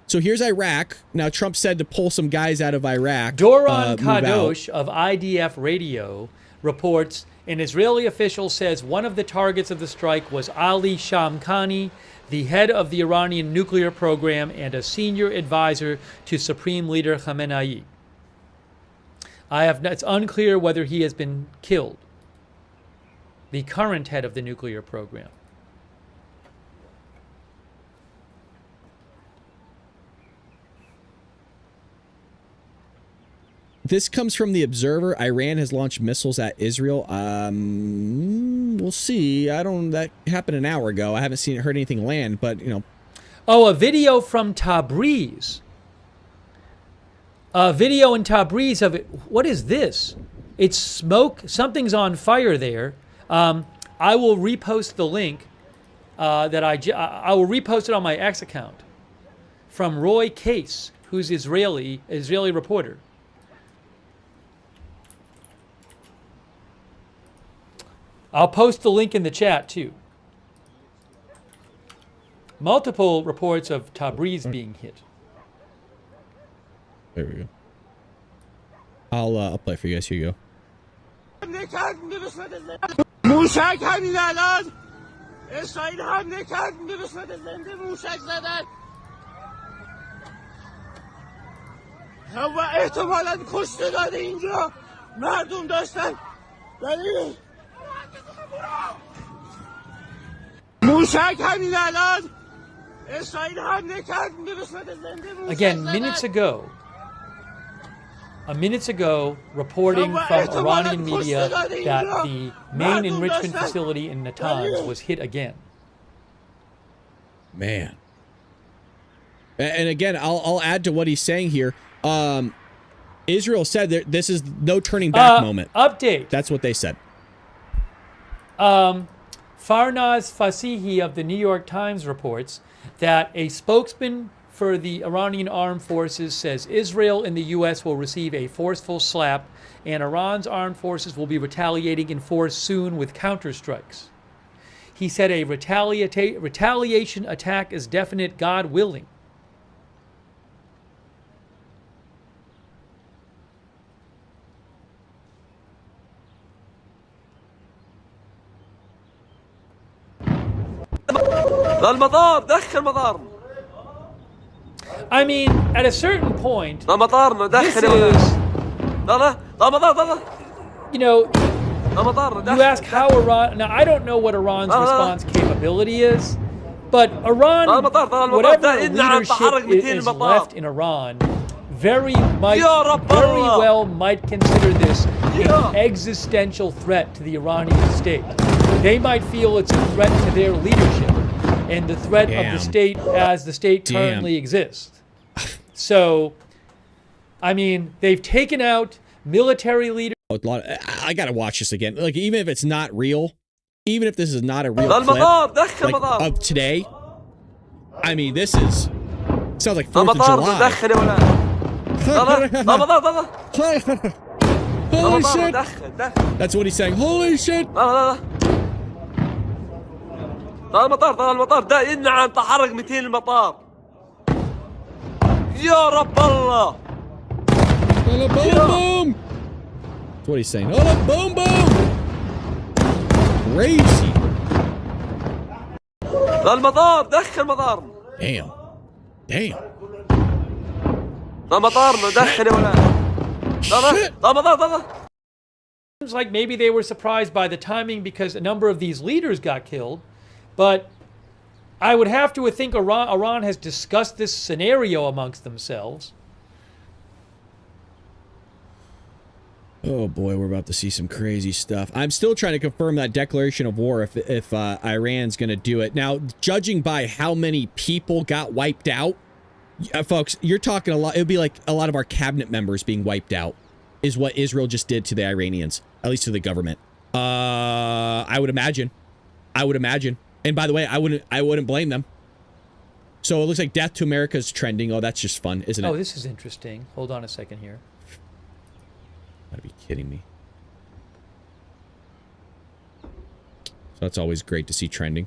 So here's Iraq. Now, Trump said to pull some guys out of Iraq. Doron Kadosh of IDF Radio reports an Israeli official says one of the targets of the strike was Ali Shamkhani, the head of the Iranian nuclear program and a senior advisor to Supreme Leader Khamenei. It's unclear whether he has been killed. The current head of the nuclear program. This comes from The Observer. Iran has launched missiles at Israel. We'll see. That happened an hour ago. I haven't heard anything land, but, you know. Oh, a video from Tabriz. A video in Tabriz of it. What is this? It's smoke. Something's on fire there. I will repost the link I will repost it on my X account from Roy Case, who's Israeli reporter. I'll post the link in the chat too. Multiple reports of Tabriz being hit. There we go. I'll play for you guys. Here you go. موشک همین الان اسرائیل حمله کرد به قسمت زنده موشک زدن و احتمالاً کشته داده اینجا مردم داشتن ولی موشک همین الان اسرائیل حمله کرد به قسمت زنده موشک Again, minutes ago, reporting from Iranian media that the main enrichment facility in Natanz was hit again. Man. And again, I'll add to what he's saying here. Israel said that this is no turning back moment. Update. That's what they said. Farnaz Fasihi of the New York Times reports that a spokesman for the Iranian armed forces says Israel and the U.S. will receive a forceful slap, and Iran's armed forces will be retaliating in force soon with counterstrikes. He said a retaliation attack is definite, God willing. I mean, at a certain point, this is, you know, you ask how Iran, now I don't know what Iran's response capability is, but Iran, whatever leadership is left in Iran, very well might consider this an existential threat to the Iranian state. They might feel it's a threat to their leadership and the threat of the state as the state currently exists. So, I mean, they've taken out military leaders. I gotta watch this again. Like, even if it's not real, even if this is not a real clip of today, I mean, this is sounds like 4th of July. Holy shit! That's what he's saying. Holy shit! المطار المطار ده نعم تحرك 200 المطار يا رب الله boom boom. That's what he's saying. Boom boom. Crazy. المطار دخل المطار. Damn. المطار دخل يا ولاد. المطار. Seems like maybe they were surprised by the timing because a number of these leaders got killed. But I would have to think Iran has discussed this scenario amongst themselves. Oh boy, we're about to see some crazy stuff. I'm still trying to confirm that declaration of war if Iran's going to do it. Now, judging by how many people got wiped out, folks, you're talking a lot. It would be like a lot of our cabinet members being wiped out is what Israel just did to the Iranians, at least to the government. I would imagine. And by the way, I wouldn't blame them. So it looks like Death to America is trending. Oh, that's just fun, isn't it? Oh, this is interesting. Hold on a second here. Gotta be kidding me. So that's always great to see trending.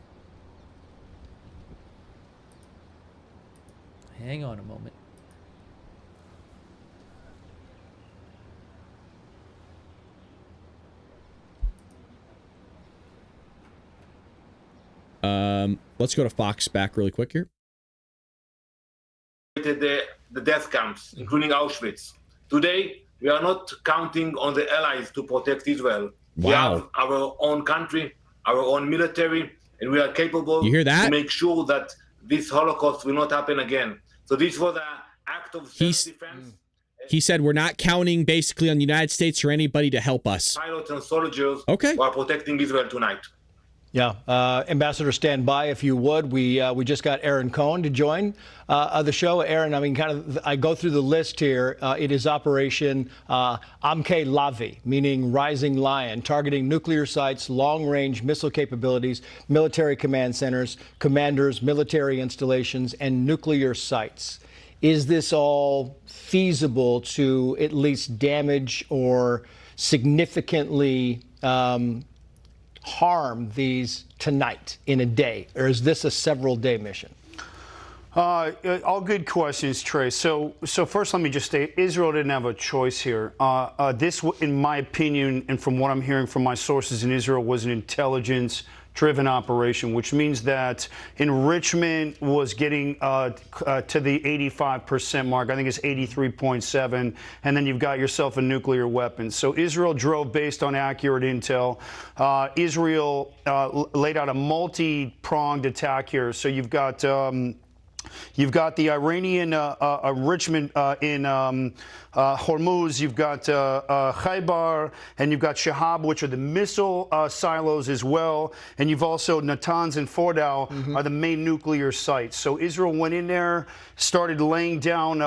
Hang on a moment. Let's go to Fox back really quick here. The death camps, including Auschwitz. Today, we are not counting on the allies to protect Israel. Wow. We have our own country, our own military, and we are capable to make sure that this Holocaust will not happen again. So this was an act of self-defense. He said we're not counting basically on the United States or anybody to help us. Pilots and soldiers who are protecting Israel tonight. Yeah, Ambassador, stand by if you would. We just got Aaron Cohen to join the show. Aaron, I mean, I go through the list here. It is Operation Amke Lavi, meaning Rising Lion, targeting nuclear sites, long-range missile capabilities, military command centers, commanders, military installations, and nuclear sites. Is this all feasible to at least damage or significantly harm these tonight in a day, or is this a several-day mission? All good questions, Trey. So first, let me just state, Israel didn't have a choice here. This, in my opinion, and from what I'm hearing from my sources in Israel, was an intelligence-driven operation, which means that enrichment was getting to the 85% mark. I think it's 83.7, and then you've got yourself a nuclear weapon. So Israel drove based on accurate intel. Israel laid out a multi-pronged attack here. So you've got You've got the Iranian enrichment in Hormuz. You've got Khaybar, and you've got Shahab, which are the missile silos as well. And you've also Natanz and Fordow are the main nuclear sites. So Israel went in there, started laying down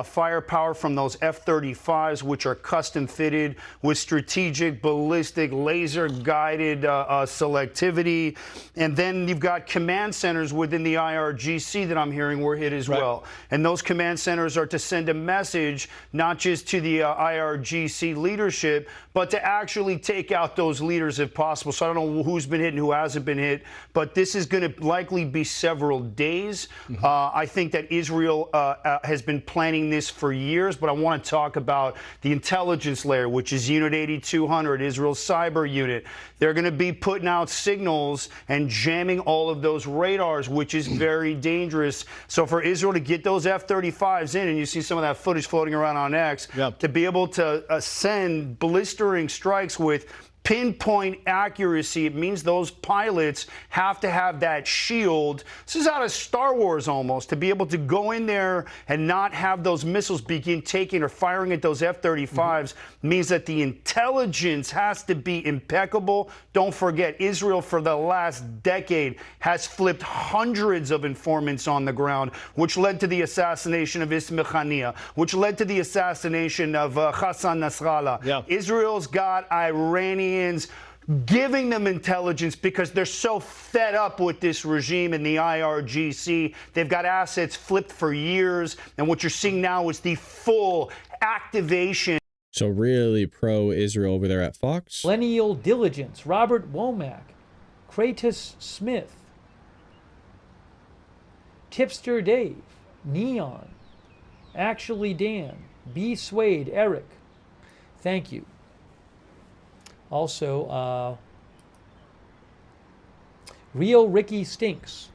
firepower from those F-35s, which are custom fitted with strategic, ballistic, laser-guided selectivity. And then you've got command centers within the IRGC that I'm hearing were hit as well. And those command centers are to send a message, not just to the IRGC leadership, but to actually take out those leaders if possible. So I don't know who's been hit and who hasn't been hit, but this is going to likely be several days. I think that Israel has been planning this for years, but I want to talk about the intelligence layer, which is Unit 8200, Israel's cyber unit. They're going to be putting out signals and jamming all of those radars, which is very dangerous. So for Israel to get those F-35s in, and you see some of that footage floating around on X, to be able to send blistering strikes with pinpoint accuracy, it means those pilots have to have that shield. This is out of Star Wars almost, to be able to go in there and not have those missiles begin taking or firing at those F-35s means that the intelligence has to be impeccable. Don't forget, Israel for the last decade has flipped hundreds of informants on the ground, which led to the assassination of Ismail Haniyeh, which led to the assassination of Hassan Nasrallah. Israel's got Iranian giving them intelligence because they're so fed up with this regime and the IRGC. They've got assets flipped for years, and what you're seeing now is the full activation. So really pro-Israel over there at Fox. Millennial Diligence, Robert Womack, Kratos Smith, Tipster Dave, Neon, Actually Dan, B. Swade, Eric. Thank you. Also, Real Ricky Stinks.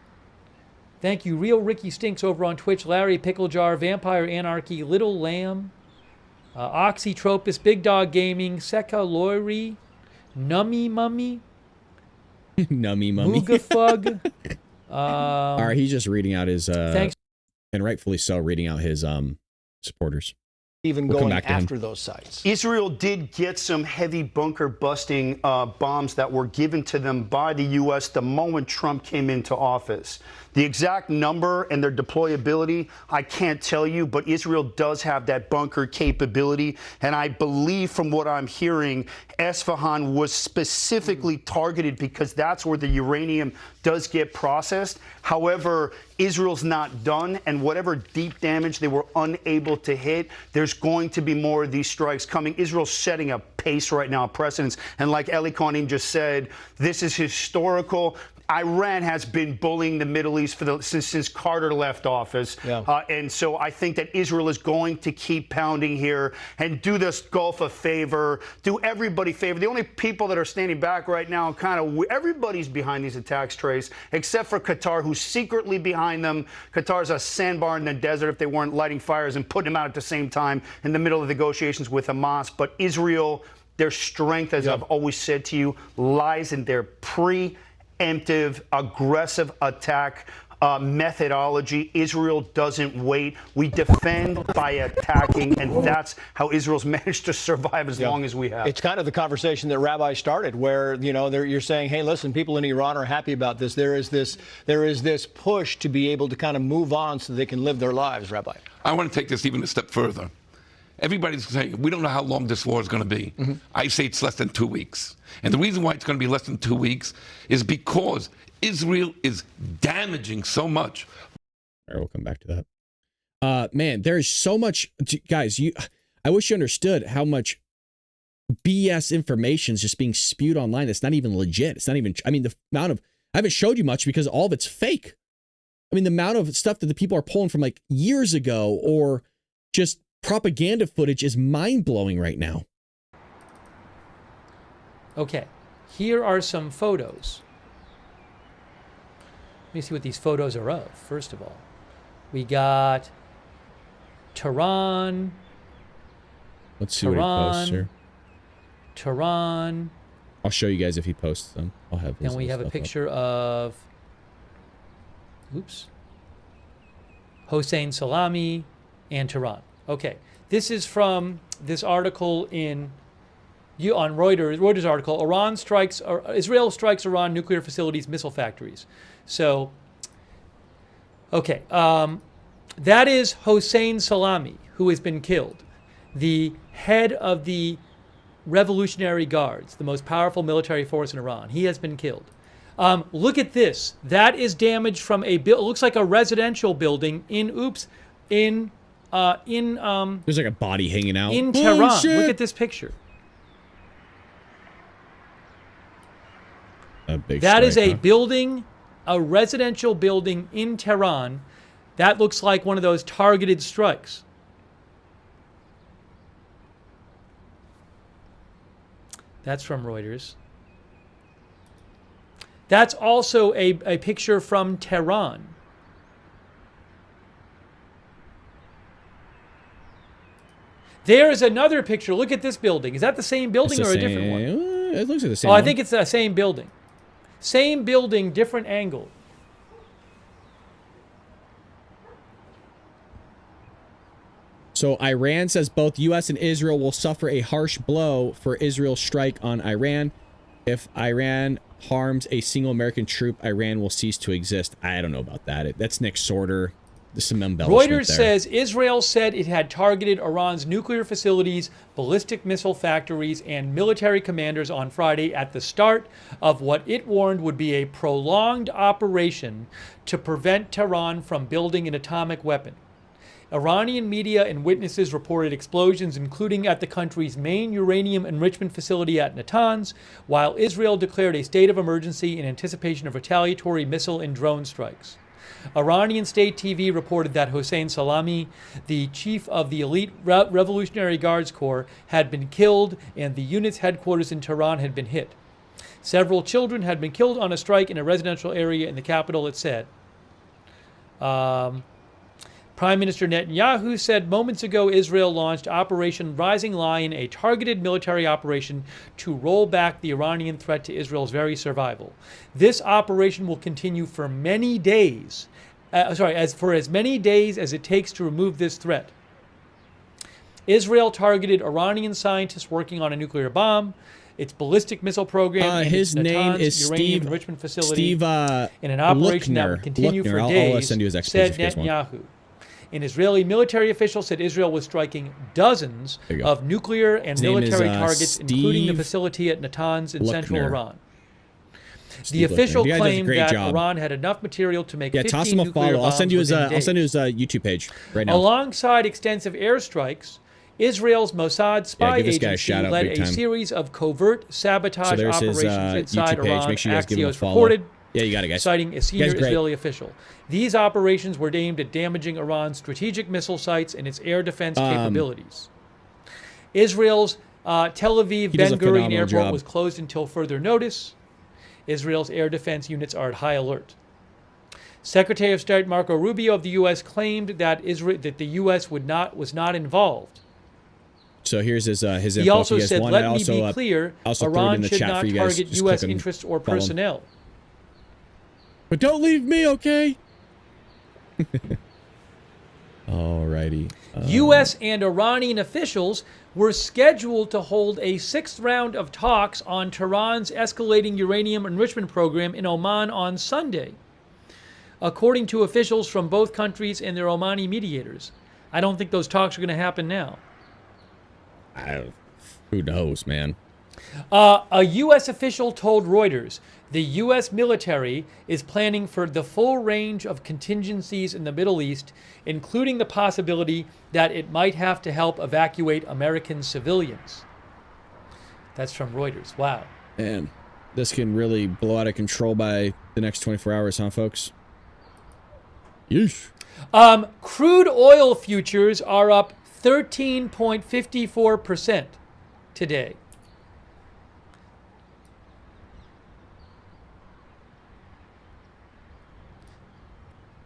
Thank you, Real Ricky Stinks over on Twitch. Larry Picklejar, Vampire Anarchy, Little Lamb, Oxytropus, Big Dog Gaming, Seka Lori, Nummy Mummy, Nummy Mummy, Moogafug. All right, he's just reading out his, thanks. And rightfully so, reading out his supporters. Even We'll going come back to after him. those sites. Israel did get some heavy bunker busting bombs that were given to them by the U.S. the moment Trump came into office. The exact number and their deployability, I can't tell you, but Israel does have that bunker capability. And I believe from what I'm hearing, Esfahan was specifically targeted because that's where the uranium does get processed. However, Israel's not done, and whatever deep damage they were unable to hit, there's going to be more of these strikes coming. Israel's setting a pace right now, precedence. And like Eli Kohanim just said, this is historical. Iran has been bullying the Middle East for since Carter left office. And so I think that Israel is going to keep pounding here and do this Gulf a favor, do everybody a favor. The only people that are standing back right now, everybody's behind these attacks, Trace, except for Qatar, who's secretly behind them. Qatar's a sandbar in the desert if they weren't lighting fires and putting them out at the same time in the middle of negotiations with Hamas. But Israel, their strength, as I've always said to you, lies in their preemptive, aggressive attack methodology. Israel doesn't wait. We defend by attacking, and that's how Israel's managed to survive as long as we have. It's kind of the conversation that Rabbi started, where you're saying, "Hey, listen, people in Iran are happy about this. There is this push to be able to kind of move on so they can live their lives." Rabbi, I want to take this even a step further. Everybody's saying, we don't know how long this war is going to be. I say it's less than 2 weeks. And the reason why it's going to be less than 2 weeks is because Israel is damaging so much. All right, we'll come back to that. Man, there is so much, guys, I wish you understood how much BS information is just being spewed online that's not even legit. It's not even, the amount of, I haven't showed you much because all of it's fake. The amount of stuff that the people are pulling from like years ago or just propaganda footage is mind-blowing right now. Okay, here are some photos. Let me see what these photos are of, first of all. We got Tehran. Let's see what he posts here. Tehran. I'll show you guys if he posts them. I'll have his And we have a picture of, oops. Hossein Salami, and Tehran. Okay, this is from this article on Reuters article. Israel strikes Iran nuclear facilities, missile factories. So, okay, that is Hossein Salami, who has been killed, the head of the Revolutionary Guards, the most powerful military force in Iran. He has been killed. Look at this. That is damage from it looks like a residential building there's like a body hanging out in Tehran. Look at this picture. That is a building, a residential building in Tehran. That looks like one of those targeted strikes. That's from Reuters. That's also a picture from Tehran. There is another picture. Look at this building. Is that the same building or a different one? It looks like the same one. one. I think it's the same building. Same building, different angle. So Iran says both U.S. and Israel will suffer a harsh blow for Israel's strike on Iran. If Iran harms a single American troop, Iran will cease to exist. I don't know about that. That's Nick Sorter. There's some embellishment Reuters there. says Israel said it had targeted Iran's nuclear facilities, ballistic missile factories, and military commanders on Friday at the start of what it warned would be a prolonged operation to prevent Tehran from building an atomic weapon. Iranian media and witnesses reported explosions, including at the country's main uranium enrichment facility at Natanz, while Israel declared a state of emergency in anticipation of retaliatory missile and drone strikes. Iranian state TV reported that Hossein Salami, the chief of the elite Revolutionary Guards Corps, had been killed and the unit's headquarters in Tehran had been hit. Several children had been killed on a strike in a residential area in the capital, it said. Prime Minister Netanyahu said moments ago Israel launched Operation Rising Lion, a targeted military operation to roll back the Iranian threat to Israel's very survival. This operation will continue for many days, as many days as it takes to remove this threat. Israel targeted Iranian scientists working on a nuclear bomb, its ballistic missile program, and his its name Natanz is uranium Steve, enrichment facility Steve in an operation that would continue for days, I'll send you his said explanation if you guys want. Netanyahu. An Israeli military official said Israel was striking dozens of nuclear and military targets, including the facility at Natanz in central Iran. The official claimed that Iran had enough material to make 15 toss him a nuclear follow. bombs I'll send you his within days. YouTube page right now. Alongside extensive airstrikes, Israel's Mossad spy give this guy a agency shout-out led big a time. series of covert sabotage So there's his, operations inside YouTube page. Iran, Make sure you guys give him a Axios follow. reported. Yeah, you got it, guys. Citing a senior You guys great. Israeli official. These operations were aimed at damaging Iran's strategic missile sites and its air defense capabilities. Israel's Tel Aviv Ben Gurion Airport was closed until further notice. Israel's air defense units are at high alert. Secretary of State Marco Rubio of the U.S. claimed that the U.S. was not involved. So here's his info. He also if you guys said, want. let me be clear, Iran should not target U.S. interests interests or personnel. But don't leave me, okay? Alrighty. U.S. and Iranian officials were scheduled to hold a sixth round of talks on Tehran's escalating uranium enrichment program in Oman on Sunday, according to officials from both countries and their Omani mediators. I don't think those talks are going to happen now. Who knows, man? A U.S. official told Reuters the U.S. military is planning for the full range of contingencies in the Middle East, including the possibility that it might have to help evacuate American civilians. That's from Reuters. Wow. Man, this can really blow out of control by the next 24 hours, huh, folks? Yeesh. Crude oil futures are up 13.54% today.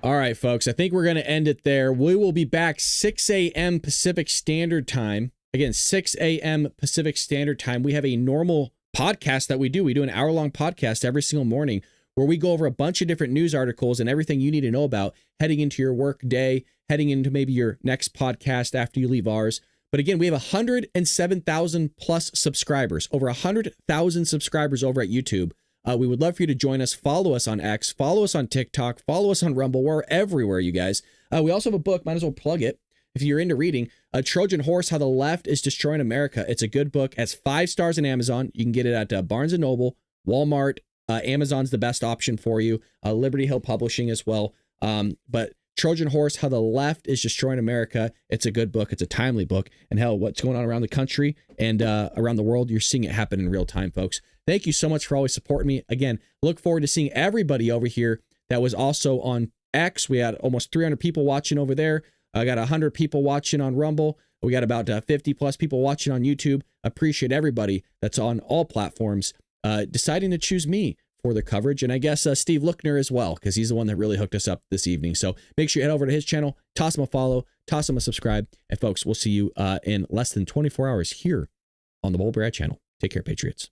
All right, folks, I think we're going to end it there. We will be back 6 a.m. Pacific Standard Time. Again, 6 a.m. Pacific Standard Time. We have a normal podcast that we do. We do an hour-long podcast every single morning where we go over a bunch of different news articles and everything you need to know about heading into your work day, heading into maybe your next podcast after you leave ours. But again, we have 107,000 plus subscribers, over 100,000 subscribers over at YouTube. We would love for you to join us. Follow us on X, follow us on TikTok, follow us on Rumble. We're everywhere, you guys. We also have a book. Might as well plug it. If you're into reading, A Trojan Horse, How the Left is Destroying America. It's a good book. It has 5 stars on Amazon. You can get it at Barnes & Noble, Walmart. Amazon's the best option for you. Liberty Hill Publishing as well. But Trojan Horse, How the Left is Destroying America. It's a good book. It's a timely book. And hell, what's going on around the country and around the world, you're seeing it happen in real time, folks. Thank you so much for always supporting me. Again, look forward to seeing everybody over here that was also on X. We had almost 300 people watching over there. I got 100 people watching on Rumble. We got about 50 plus people watching on YouTube. Appreciate everybody that's on all platforms deciding to choose me for their coverage. And I guess Steve Lookner as well, because he's the one that really hooked us up this evening. So make sure you head over to his channel, toss him a follow, toss him a subscribe. And folks, we'll see you in less than 24 hours here on the Bull Brad channel. Take care, Patriots.